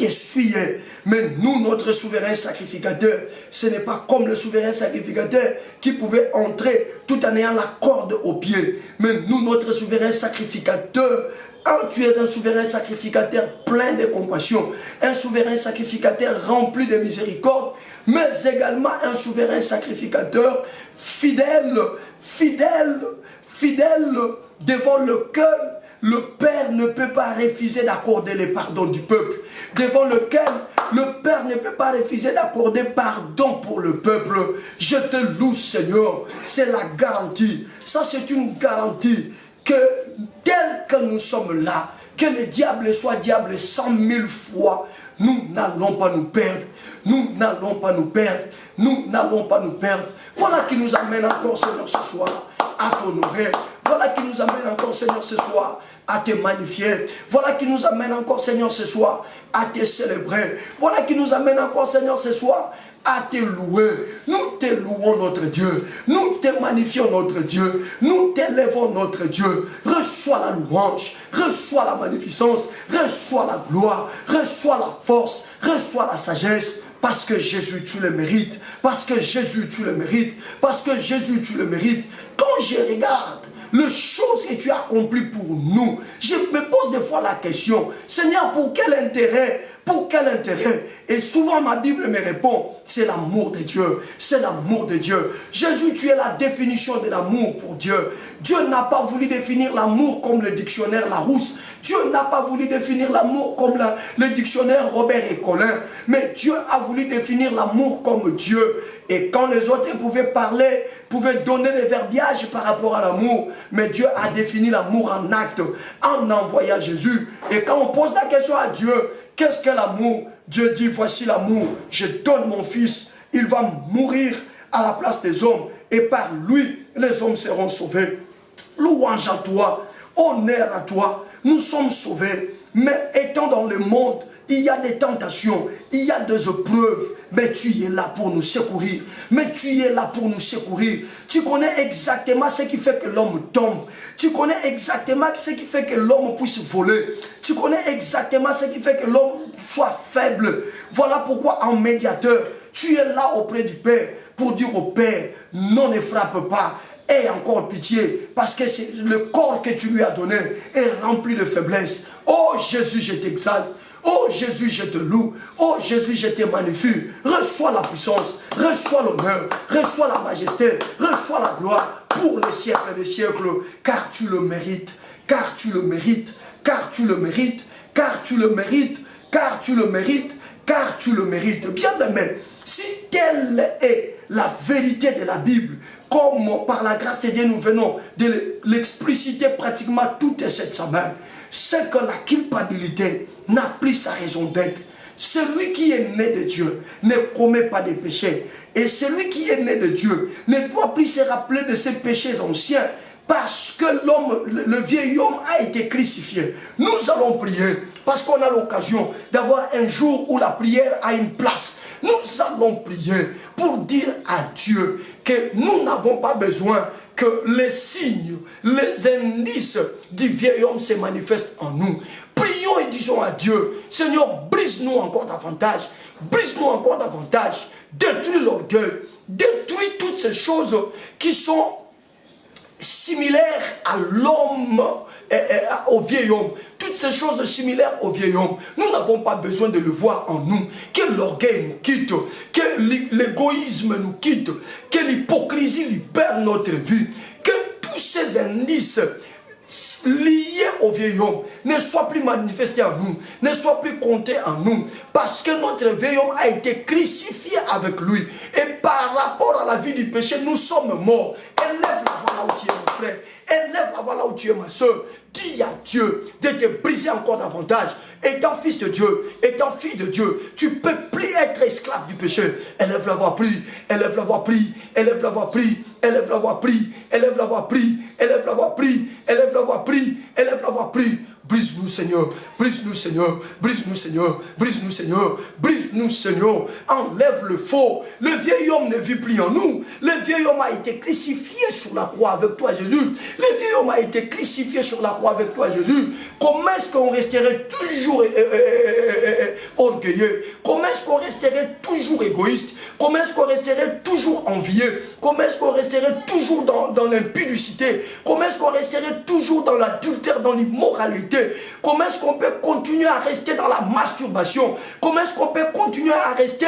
souillés. Mais nous, notre souverain sacrificateur, ce n'est pas comme le souverain sacrificateur qui pouvait entrer tout en ayant la corde au pied. Mais nous, notre souverain sacrificateur, tu es un souverain sacrificateur plein de compassion, un souverain sacrificateur rempli de miséricorde, mais également un souverain sacrificateur fidèle, fidèle, fidèle devant lequel le Père ne peut pas refuser d'accorder le pardon du peuple, devant lequel le Père ne peut pas refuser d'accorder pardon pour le peuple. Je te loue, Seigneur, c'est la garantie. Ça, c'est une garantie que tel que nous sommes là, que le diable soit diable 100 000 fois, nous n'allons pas nous perdre. Nous n'allons pas nous perdre. Nous n'allons pas nous perdre. Voilà qui nous amène encore, Seigneur, ce soir à t'honorer. Voilà qui nous amène encore, Seigneur, ce soir à te magnifier. Voilà qui nous amène encore, Seigneur, ce soir à te célébrer. Voilà qui nous amène encore, Seigneur, ce soir à te louer. Nous te louons, notre Dieu. Nous te magnifions, notre Dieu. Nous t'élèvons, notre Dieu. Reçois la louange, reçois la magnificence, reçois la gloire, reçois la force, reçois la sagesse. Parce que Jésus, tu le mérites. Parce que Jésus, tu le mérites. Parce que Jésus, tu le mérites. Quand je regarde les choses que tu as accomplies pour nous, je me pose des fois la question, Seigneur, pour quel intérêt? Pour quel intérêt? Et souvent ma Bible me répond, c'est l'amour de Dieu. C'est l'amour de Dieu. Jésus, tu es la définition de l'amour pour Dieu. Dieu n'a pas voulu définir l'amour comme le dictionnaire Larousse. Dieu n'a pas voulu définir l'amour comme le dictionnaire Robert et Colin. Mais Dieu a voulu définir l'amour comme Dieu. Et quand les autres pouvaient parler, pouvaient donner des verbiages par rapport à l'amour, mais Dieu a défini l'amour en acte, en envoyant Jésus. Et quand on pose la question à Dieu, qu'est-ce que l'amour? Dieu dit, voici l'amour, je donne mon fils, il va mourir à la place des hommes, et par lui, les hommes seront sauvés. Louange à toi, honneur à toi, nous sommes sauvés, mais étant dans le monde, il y a des tentations, il y a des épreuves, mais tu es là pour nous secourir. Mais tu es là pour nous secourir. Tu connais exactement ce qui fait que l'homme tombe. Tu connais exactement ce qui fait que l'homme puisse voler. Tu connais exactement ce qui fait que l'homme soit faible. Voilà pourquoi en médiateur, tu es là auprès du Père pour dire au Père, non, ne frappe pas. Aie encore pitié, parce que le corps que tu lui as donné est rempli de faiblesse. Oh Jésus, je t'exalte. Oh Jésus, je te loue. Oh Jésus, je te magnifie. Reçois la puissance, reçois l'honneur, reçois la majesté, reçois la gloire pour les siècles des siècles, car tu le mérites, car tu le mérites, car tu le mérites, car tu le mérites, car tu le mérites, car tu le mérites. Bien-aimé, si telle est la vérité de la Bible, comme par la grâce de Dieu nous venons de l'expliciter pratiquement toute cette semaine, c'est que la culpabilité n'a plus sa raison d'être. Celui qui est né de Dieu ne commet pas de péchés. Et celui qui est né de Dieu ne doit plus se rappeler de ses péchés anciens, parce que l'homme, le vieil homme a été crucifié. Nous allons prier parce qu'on a l'occasion d'avoir un jour où la prière a une place. Nous allons prier pour dire à Dieu que nous n'avons pas besoin que les signes, les indices du vieil homme se manifestent en nous. Prions et disons à Dieu, Seigneur, brise-nous encore davantage, brise-nous encore davantage, détruis l'orgueil, détruis toutes ces choses qui sont similaires à l'homme, au vieil homme. Toutes ces choses similaires au vieil homme, nous n'avons pas besoin de le voir en nous. Que l'orgueil nous quitte, que l'égoïsme nous quitte, que l'hypocrisie libère notre vie, que tous ces indices liés au vieil homme ne soient plus manifestés en nous, ne soient plus comptés en nous, parce que notre vieil homme a été crucifié avec lui, et par rapport à la vie du péché, nous sommes morts. Élève la voix là où tu es, mon frère, élève la voix là où tu es, ma soeur. Dis à Dieu de te briser encore davantage. Étant fils de Dieu, étant fille de Dieu, tu ne peux plus être esclave du péché. Élève la voix, prie, élève la voix, prie, élève la voix, prie, élève la voix, prie, élève la voix, prie, élève la voix, prie, élève la voix, prie, élève la voix, prie. Brise-nous, Seigneur, brise-nous, Seigneur, brise-nous, Seigneur, brise-nous, Seigneur, brise-nous, Seigneur. Enlève le faux. Le vieil homme ne vit plus en nous. Le vieil homme a été crucifié sur la croix avec toi, Jésus. Le vieil homme a été crucifié sur la croix avec toi, Jésus. Comment est-ce qu'on resterait toujours orgueilleux? Comment est-ce qu'on resterait toujours égoïste? Comment est-ce qu'on resterait toujours envieux? Comment est-ce qu'on resterait toujours dans l'impudicité? Comment est-ce qu'on resterait toujours dans l'adultère, dans l'immoralité? Comment est-ce qu'on peut continuer à rester dans la masturbation? Comment est-ce qu'on peut continuer à rester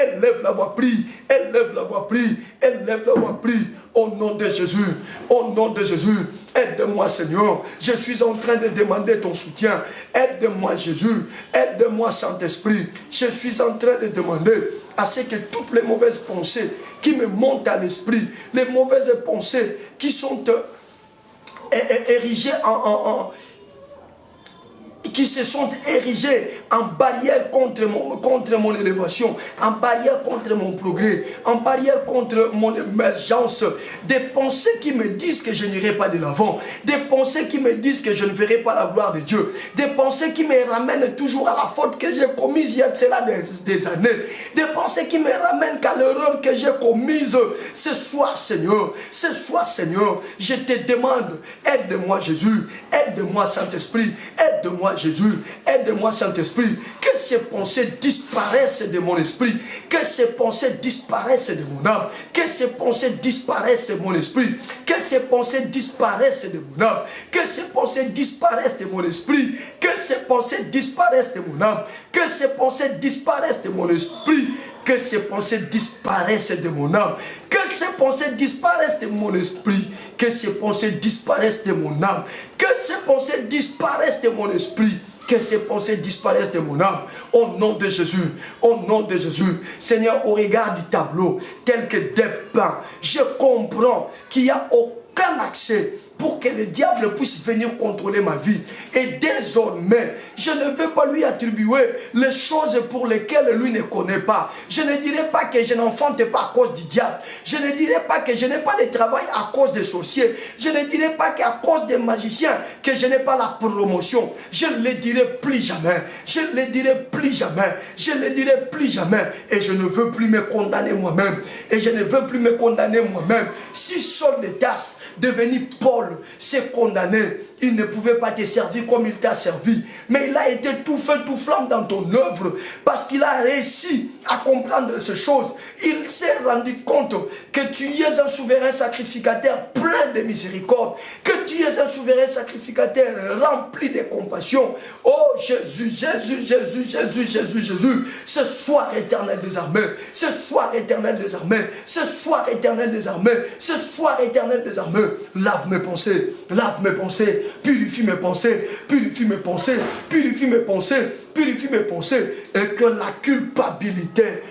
élève la voix, prie, élève la voix, prie, élève la voix, prie, au nom de Jésus, au nom de Jésus. Aide-moi Seigneur, je suis en train de demander ton soutien. Aide-moi Jésus, aide-moi Saint-Esprit. Je suis en train de demander à ce que toutes les mauvaises pensées qui me montent à l'esprit, les mauvaises pensées qui sont érigées qui se sont érigés en barrière contre mon élévation, en barrière contre mon progrès, en barrière contre mon émergence. Des pensées qui me disent que je n'irai pas de l'avant, des pensées qui me disent que je ne verrai pas la gloire de Dieu, des pensées qui me ramènent toujours à la faute que j'ai commise il y a cela des années, des pensées qui me ramènent qu'à l'erreur que j'ai commise. Ce soir Seigneur, je te demande, aide-moi Jésus, aide-moi Saint-Esprit, aide-moi Jésus, aide-moi Saint-Esprit, que ces pensées disparaissent de mon esprit, que ces pensées disparaissent de mon âme, que ces pensées disparaissent de mon esprit, que ces pensées disparaissent de mon âme, que ces pensées disparaissent de mon esprit, que ces pensées disparaissent de mon âme, que ces pensées disparaissent de mon esprit, que ces pensées disparaissent de mon âme, que ces pensées disparaissent de mon esprit, que ces pensées disparaissent de mon âme, que ces pensées disparaissent de mon esprit, que ces pensées disparaissent de mon âme, au nom de Jésus, au nom de Jésus. Seigneur, au regard du tableau, tel que dépeint, je comprends qu'il n'y a aucun accès pour que le diable puisse venir contrôler ma vie. Et désormais, je ne vais pas lui attribuer les choses pour lesquelles lui ne connaît pas. Je ne dirai pas que je n'enfante pas à cause du diable. Je ne dirai pas que je n'ai pas de travail à cause des sorciers. Je ne dirai pas qu'à cause des magiciens que je n'ai pas la promotion. Je ne le dirai plus jamais. Je ne le dirai plus jamais. Je ne le dirai plus jamais. Et je ne veux plus me condamner moi-même. Et je ne veux plus me condamner moi-même. Si Saul de Tarse, devenu Paul, s'est condamné, il ne pouvait pas te servir comme il t'a servi, mais il a été tout feu, tout flamme dans ton œuvre, parce qu'il a réussi à comprendre ces choses. Il s'est rendu compte que tu es un souverain sacrificateur plein de miséricorde, que tu es un souverain sacrificateur rempli de compassion. Oh Jésus, Jésus, Jésus, Jésus, Jésus, Jésus, ce soir éternel des armées, ce soir éternel des armées, ce soir éternel des armées, ce soir éternel des armées, lave mes pensées, purifie mes pensées, purifie mes pensées, purifie mes pensées, purifie mes pensées, et que la culpabilité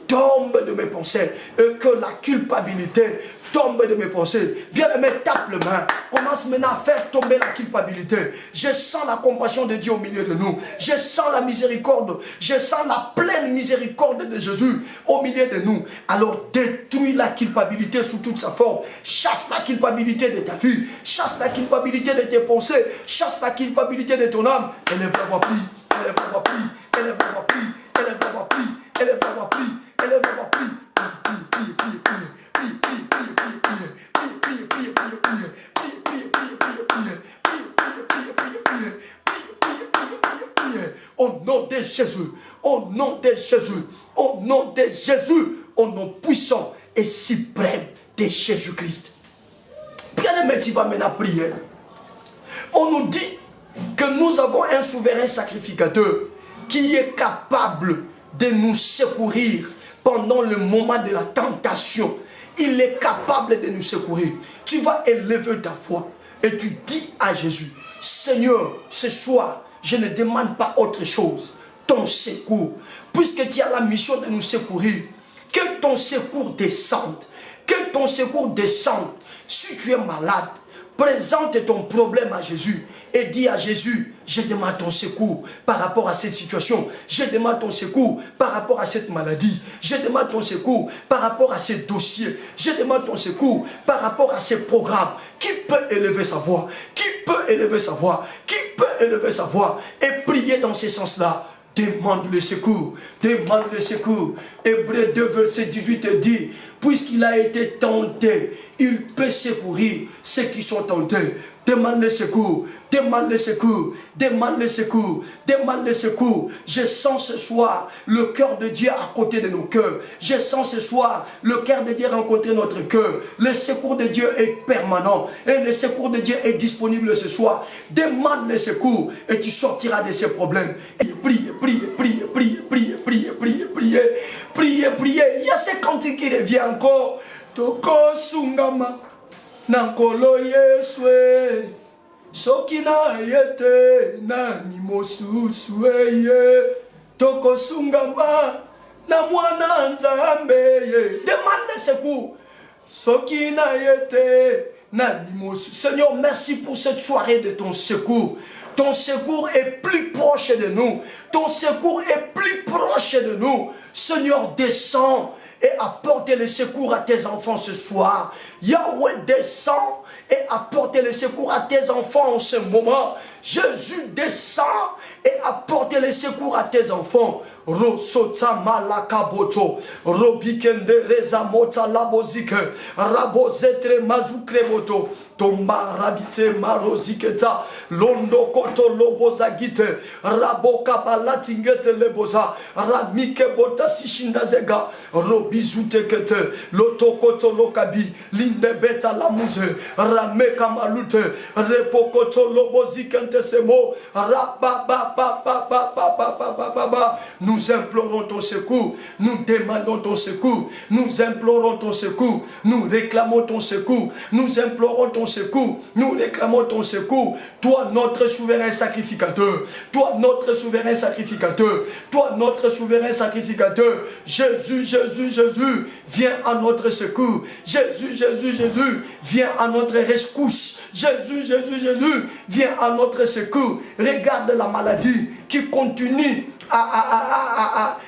tombe de mes pensées, et que la culpabilité tombe de mes pensées. Bien-aimé, tape le main. Commence maintenant à faire tomber la culpabilité. Je sens la compassion de Dieu au milieu de nous. Je sens la miséricorde. Je sens la pleine miséricorde de Jésus au milieu de nous. Alors détruis la culpabilité sous toute sa forme. Chasse la culpabilité de ta vie. Chasse la culpabilité de tes pensées. Chasse la culpabilité de ton âme. Élève la voix, prie. Élève la voix, prie. Élève la voix, prie. Élève la voix, prie. Élève la voix, prie. Élève la voix, prie. Au nom de Jésus, au nom de Jésus, au nom de Jésus, au nom puissant et suprême de Jésus-Christ. Bien-aimé, tu vas maintenant prier. On nous dit que nous avons un souverain sacrificateur qui est capable de nous secourir pendant le moment de la tentation. Il est capable de nous secourir. Tu vas élever ta foi et tu dis à Jésus, Seigneur, ce soir, je ne demande pas autre chose, ton secours. Puisque tu as la mission de nous secourir, que ton secours descende. Que ton secours descende. Si tu es malade, présente ton problème à Jésus et dis à Jésus, je demande ton secours par rapport à cette situation. Je demande ton secours par rapport à cette maladie. Je demande ton secours par rapport à ces dossiers. Je demande ton secours par rapport à ces programmes. Qui peut élever sa voix? Qui peut élever sa voix? Qui peut élever sa voix et prier dans ce sens-là? Demande le secours, demande le secours. Hébreux 2 verset 18 dit, puisqu'il a été tenté, il peut secourir ceux qui sont tentés. Demande le secours, demande le secours, demande le secours, demande le secours. Je sens ce soir le cœur de Dieu à côté de nos cœurs. Je sens ce soir le cœur de Dieu rencontrer notre cœur. Le secours de Dieu est permanent et le secours de Dieu est disponible ce soir. Demande le secours et tu sortiras de ces problèmes. Et prie, prie, prie, prie, prie, prie, prie, prie, prie, prie, cantique qui revient encore. Toko sungama nankolo yeswe sokina yete nani mosusu eye toko sungama na mwana nzambe ye. Demande le secours. Sokina yete nani mosusu. Seigneur, merci pour cette soirée de ton secours. Ton secours est plus proche de nous. Ton secours est plus proche de nous. Seigneur, descends et apporte le secours à tes enfants ce soir. Yahweh, descends et apporte le secours à tes enfants en ce moment. Jésus, descend et apporte le secours à tes enfants. Rosota malakaboto, robikende reza mota labozike, rabozetre mazukremoto, tomba rabite maroziketa, londo koto lobozagite, raboka balatingete leboza, ramike bota sishindazega, robizute kete, lotokoto lokabi, lindebeta lamuze, rameka malute, repokoto lobozikente semo, rabababababababababa. Nous implorons ton secours, nous demandons ton secours, nous implorons ton secours, nous réclamons ton secours, nous implorons ton secours, nous réclamons ton secours. Toi notre souverain sacrificateur, toi notre souverain sacrificateur, toi notre souverain sacrificateur. Jésus, Jésus, Jésus, viens à notre secours. Jésus, Jésus, Jésus, viens à notre rescousse. Jésus, Jésus, Jésus, viens à notre secours. Regarde la maladie qui continue à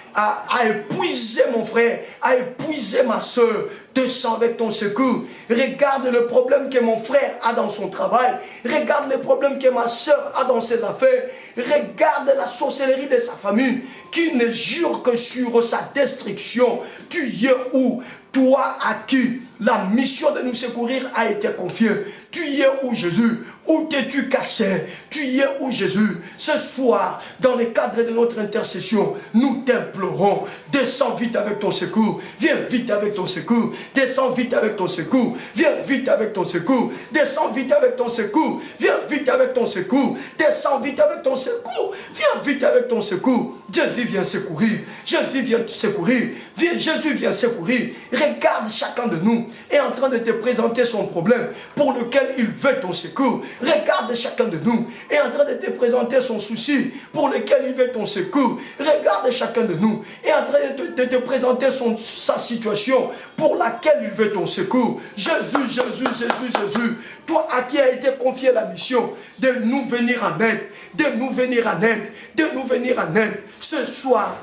épuiser mon frère, à épuiser ma soeur. Descends avec ton secours. Regarde le problème que mon frère a dans son travail. Regarde le problème que ma soeur a dans ses affaires. Regarde la sorcellerie de sa famille qui ne jure que sur sa destruction. Tu y es où? Toi à qui la mission de nous secourir a été confiée. Tu y es où, Jésus? Où t'es-tu caché? Tu y es où, Jésus? Ce soir, dans le cadre de notre intercession, nous t'implorons. Descends vite avec ton secours. Viens vite avec ton secours. Descends vite avec ton secours. Viens vite avec ton secours. Descends vite avec ton secours. Viens vite avec ton secours. Descends vite avec ton secours. Viens vite avec ton secours. Jésus vient secourir. Jésus vient secourir. Viens, Jésus vient secourir. Regarde, chacun de nous est en train de te présenter son problème pour lequel il veut ton secours. Regarde, chacun de nous est en train de te présenter son souci pour lequel il veut ton secours. Regarde, chacun de nous est en train de te présenter sa situation pour laquelle il veut ton secours. Jésus, Jésus, Jésus, Jésus, toi à qui a été confiée la mission de nous venir en aide, de nous venir en aide, de nous venir en aide. Ce soir,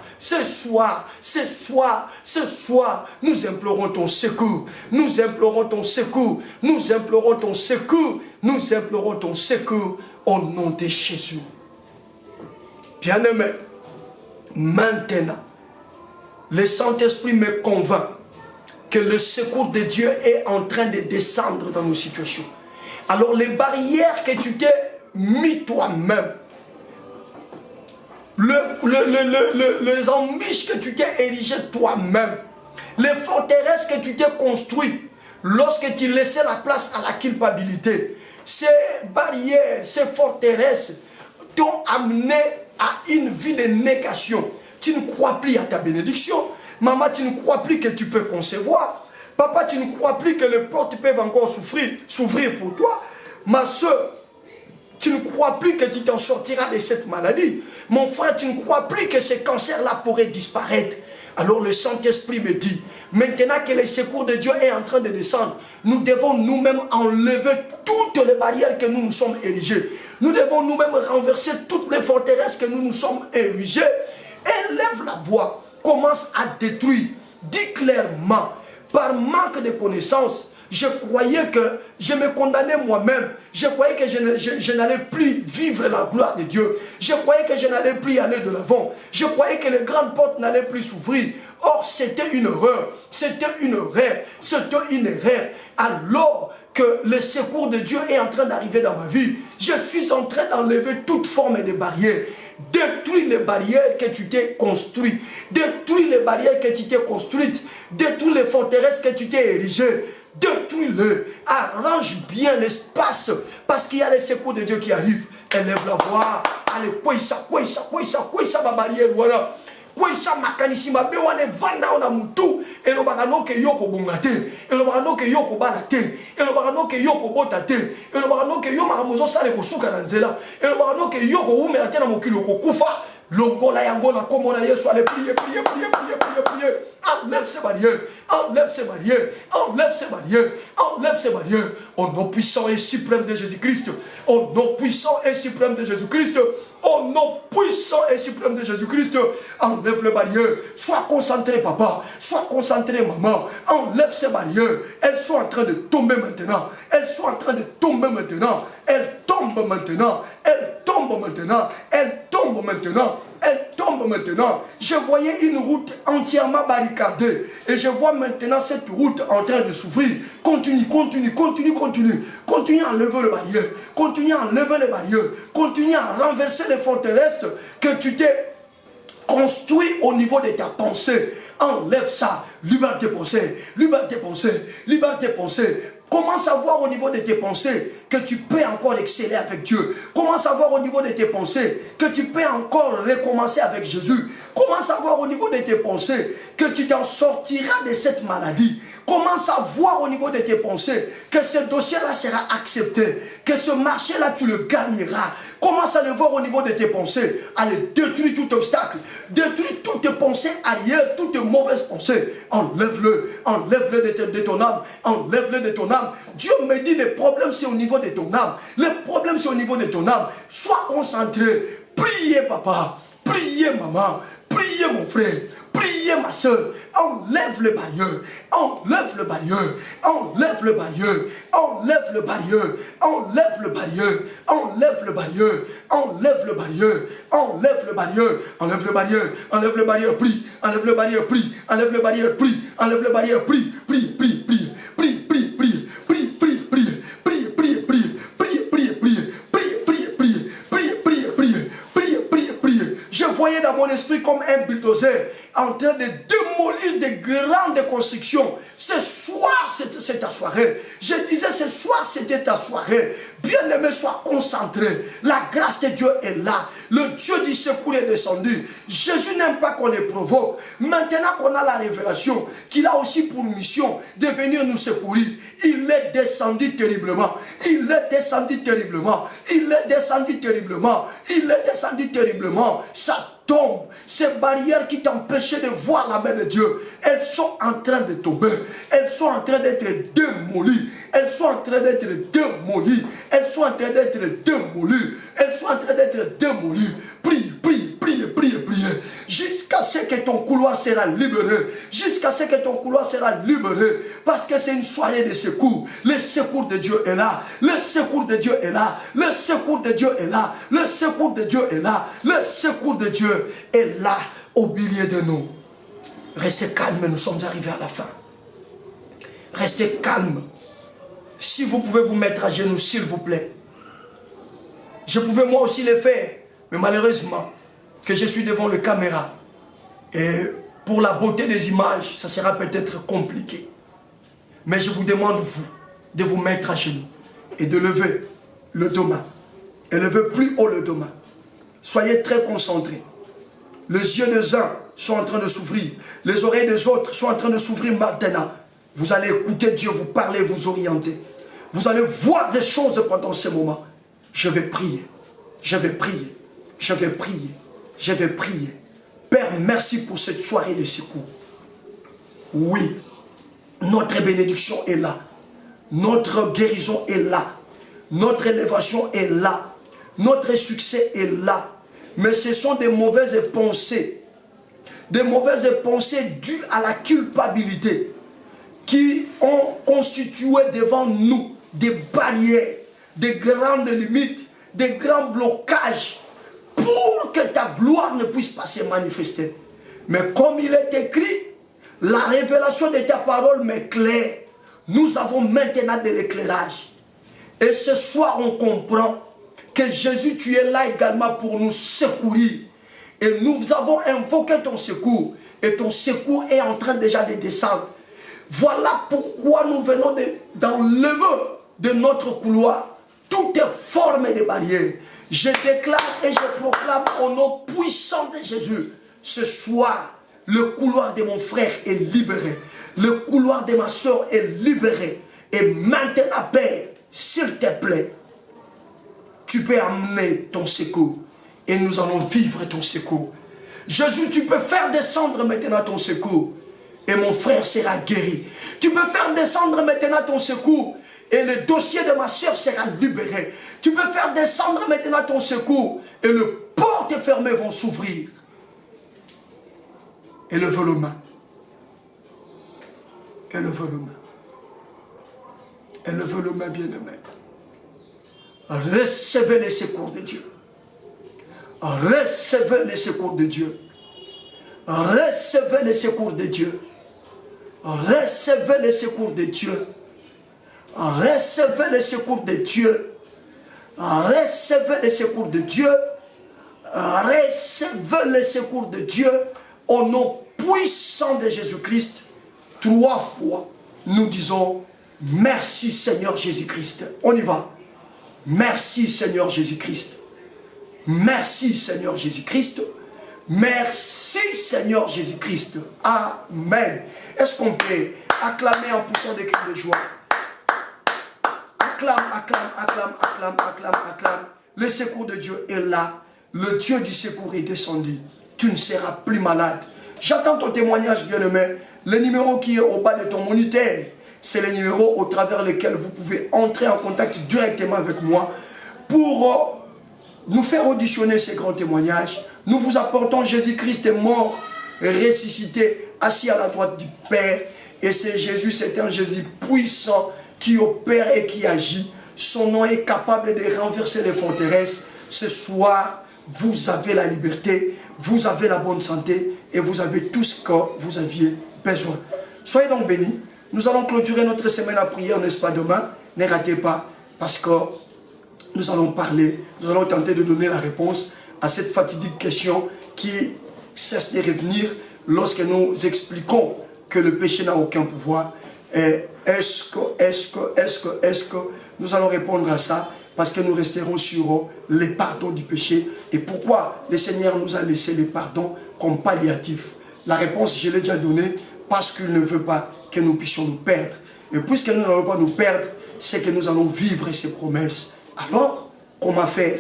nous implorons ton secours, nous implorons ton secours, nous implorons ton secours, nous implorons ton secours au nom de Jésus. Bien-aimé, maintenant, le Saint-Esprit me convainc que le secours de Dieu est en train de descendre dans nos situations. Alors les barrières que tu t'es mis toi-même, les embûches que tu t'es érigées toi-même, les forteresses que tu t'es construites lorsque tu laissais la place à la culpabilité, ces barrières, ces forteresses t'ont amené à une vie de négation. Tu ne crois plus à ta bénédiction. Maman, tu ne crois plus que tu peux concevoir. Papa, tu ne crois plus que les portes peuvent encore s'ouvrir pour toi. Ma soeur, tu ne crois plus que tu t'en sortiras de cette maladie. Mon frère, tu ne crois plus que ce cancer-là pourrait disparaître. Alors le Saint-Esprit me dit, maintenant que le secours de Dieu est en train de descendre, nous devons nous-mêmes enlever toutes les barrières que nous nous sommes érigées. Nous devons nous-mêmes renverser toutes les forteresses que nous nous sommes érigées. Élève la voix, commence à détruire. Dis clairement, par manque de connaissances, je croyais que je me condamnais moi-même. Je croyais que je n'allais plus vivre la gloire de Dieu. Je croyais que je n'allais plus aller de l'avant. Je croyais que les grandes portes n'allaient plus s'ouvrir. Or, c'était une erreur. C'était une erreur. C'était une erreur. Alors que le secours de Dieu est en train d'arriver dans ma vie, je suis en train d'enlever toute forme de barrière. Détruis les barrières que tu t'es construites. Détruis les barrières que tu t'es construites. Détruis les forteresses que tu t'es érigées. Détruis-le. Arrange bien l'espace. Parce qu'il y a le secours de Dieu qui arrive. Élève la voix. Allez, quoi ça, ma barrière, voilà. kwesa makanisi mabe wana vanda na mutu elobaka noke yoko bongate elobaka noke yoko balate elobaka noke yoko botate elobaka noke yo makamozo sale kosuka na nzela elobaka noke yoko umela te na mokili kokufa longola yango na komona Yesu allez prier enlève ces barrières enlève ces barrières enlève ces barrières enlève ces barrières au nom puissant et suprême de Jésus-Christ au nom puissant et suprême de Jésus-Christ au nom puissant et suprême de Jésus-Christ enlève les barrières sois concentré papa sois concentré maman enlève ces barrières elles sont en train de tomber maintenant elles sont en train de tomber maintenant elles tombent maintenant elles tombent maintenant elles tombent maintenant elle tombe maintenant. Je voyais une route entièrement barricadée. Et je vois maintenant cette route en train de s'ouvrir. Continue, continue, continue, continue. Continue à enlever les barrières. Continue à enlever les barrières. Continue à renverser les forteresses que tu t'es construit au niveau de ta pensée. Enlève ça. Liberté pensée. Liberté pensée. Liberté pensée. Comment savoir au niveau de tes pensées que tu peux encore exceller avec Dieu? Comment savoir au niveau de tes pensées que tu peux encore recommencer avec Jésus? Comment savoir au niveau de tes pensées que tu t'en sortiras de cette maladie? Comment savoir au niveau de tes pensées que ce dossier-là sera accepté? Que ce marché-là, tu le gagneras? Comment ça le voir au niveau de tes pensées? Allez, détruis tout obstacle. Détruis toutes tes pensées arrière, toutes tes mauvaises pensées. Enlève-le. Enlève-le de ton âme. Enlève-le de ton âme. Dieu me dit, le problème c'est au niveau de ton âme. Le problème c'est au niveau de ton âme. Sois concentré. Priez papa. Priez maman. Priez mon frère. Priez ma soeur, enlève le barrière, enlève le barrière, enlève le barrière, enlève le barrière, enlève le barrière, enlève le barrière, enlève le barrière, enlève le barrière, enlève le barrière, enlève le barrière, prie, enlève le barrière, prie, enlève le barrière, prie, enlève le barrière, prie, prie, prie, prie, prie, prie, prie, prie, prie, prie, prie, prie, prie, prie, prie, prie. Je voyais dans mon esprit comme un bulldozer en train de démolir des grandes constructions. Ce soir, c'est ta soirée. Je disais, ce soir, c'était ta soirée. Bien-aimé, sois concentré. La grâce de Dieu est là. Le Dieu du secours est descendu. Jésus n'aime pas qu'on les provoque. Maintenant qu'on a la révélation, qu'il a aussi pour mission de venir nous secourir, il est descendu terriblement. Il est descendu terriblement. Il est descendu terriblement. Il est descendu terriblement. Ça tombe. Ces barrières qui t'empêchaient de voir la main de Dieu, elles sont en train de tomber. Elles sont en train d'être démolies. Elles sont en train d'être démolies. Elles sont en train d'être démolies. Elles sont en train d'être démolies. Prie, prie, prie, prie, prie. Jusqu'à ce que ton couloir sera libéré. Jusqu'à ce que ton couloir sera libéré. Parce que c'est une soirée de secours. Le secours de Dieu est là. Le secours de Dieu est là. Le secours de Dieu est là. Le secours de Dieu est là. Le secours de Dieu est là au milieu de nous. Restez calme, nous sommes arrivés à la fin. Restez calme. Si vous pouvez vous mettre à genoux, s'il vous plaît. Je pouvais moi aussi le faire. Mais malheureusement, que je suis devant la caméra. Et pour la beauté des images, ça sera peut-être compliqué. Mais je vous demande, vous, de vous mettre à genoux. Et de lever le dos main. Et lever plus haut le dos main. Soyez très concentrés. Les yeux des uns sont en train de s'ouvrir. Les oreilles des autres sont en train de s'ouvrir maintenant. Vous allez écouter Dieu vous parler, vous orienter. Vous allez voir des choses pendant ce moment. Je vais prier. Je vais prier. Je vais prier. Je vais prier. Père, merci pour cette soirée de secours. Oui, notre bénédiction est là. Notre guérison est là. Notre élévation est là. Notre succès est là. Mais ce sont des mauvaises pensées. Des mauvaises pensées dues à la culpabilité qui ont constitué devant nous des barrières, des grandes limites, des grands blocages pour que ta gloire ne puisse pas se manifester. Mais comme il est écrit, la révélation de ta parole m'éclaire. Nous avons maintenant de l'éclairage. Et ce soir, on comprend que Jésus, tu es là également pour nous secourir. Et nous avons invoqué ton secours. Et ton secours est en train déjà de descendre. Voilà pourquoi nous venons d'enlever de notre couloir toutes formes de barrières. Je déclare et je proclame au nom puissant de Jésus Ce soir, le couloir de mon frère est libéré. Le couloir de ma soeur est libéré. Et maintenant, Père, s'il te plaît, tu peux amener ton secours. Et nous allons vivre ton secours. Jésus, tu peux faire descendre maintenant ton secours. Et mon frère sera guéri. Tu peux faire descendre maintenant ton secours. Et le dossier de ma soeur sera libéré. Tu peux faire descendre maintenant ton secours. Et les portes fermées vont s'ouvrir. Élevez le main. Élevez le main. Élevez le main, bien-aimé. Recevez les secours de Dieu. Recevez les secours de Dieu. Recevez les secours de Dieu. Recevez les secours de Dieu. Recevez les secours de Dieu. Recevez les secours de Dieu. Recevez les secours de Dieu. Au nom puissant de Jésus-Christ, 3 fois, nous disons merci Seigneur Jésus-Christ. On y va. Merci Seigneur Jésus-Christ. Merci Seigneur Jésus-Christ. Merci Seigneur Jésus-Christ. Amen. Est-ce qu'on peut acclamer en poussant des cris de joie? Acclame, acclame, acclame, acclame, acclame, acclame. Le secours de Dieu est là. Le Dieu du secours est descendu. Tu ne seras plus malade. J'attends ton témoignage, bien-aimé. Le numéro qui est au bas de ton moniteur, c'est le numéro au travers lequel vous pouvez entrer en contact directement avec moi pour nous faire auditionner ces grands témoignages. Nous vous apportons Jésus-Christ est mort, ressuscité, assis à la droite du Père. Et c'est Jésus, c'est un Jésus puissant qui opère et qui agit. Son nom est capable de renverser les forteresses. Ce soir, vous avez la liberté, vous avez la bonne santé et vous avez tout ce que vous aviez besoin. Soyez donc bénis. Nous allons clôturer notre semaine à prière, n'est-ce pas, demain? Ne ratez pas, parce que nous allons parler, nous allons tenter de donner la réponse à cette fatidique question qui cesse de revenir lorsque nous expliquons que le péché n'a aucun pouvoir. Est-ce que nous allons répondre à ça? Parce que nous resterons sur les pardons du péché. Et pourquoi le Seigneur nous a laissé les pardons comme palliatif? La réponse, je l'ai déjà donnée, parce qu'il ne veut pas que nous puissions nous perdre. Et puisque nous n'allons pas nous perdre, c'est que nous allons vivre ses promesses. Alors, comment faire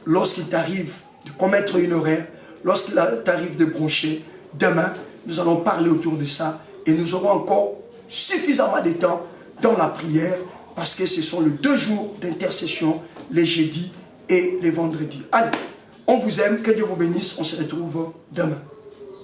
lorsqu'il t'arrive de commettre une erreur, lorsqu'il t'arrive de broncher? Demain, nous allons parler autour de ça et nous aurons encore suffisamment de temps dans la prière parce que ce sont les 2 jours d'intercession, les jeudis et les vendredis. Allez, on vous aime, que Dieu vous bénisse, on se retrouve demain.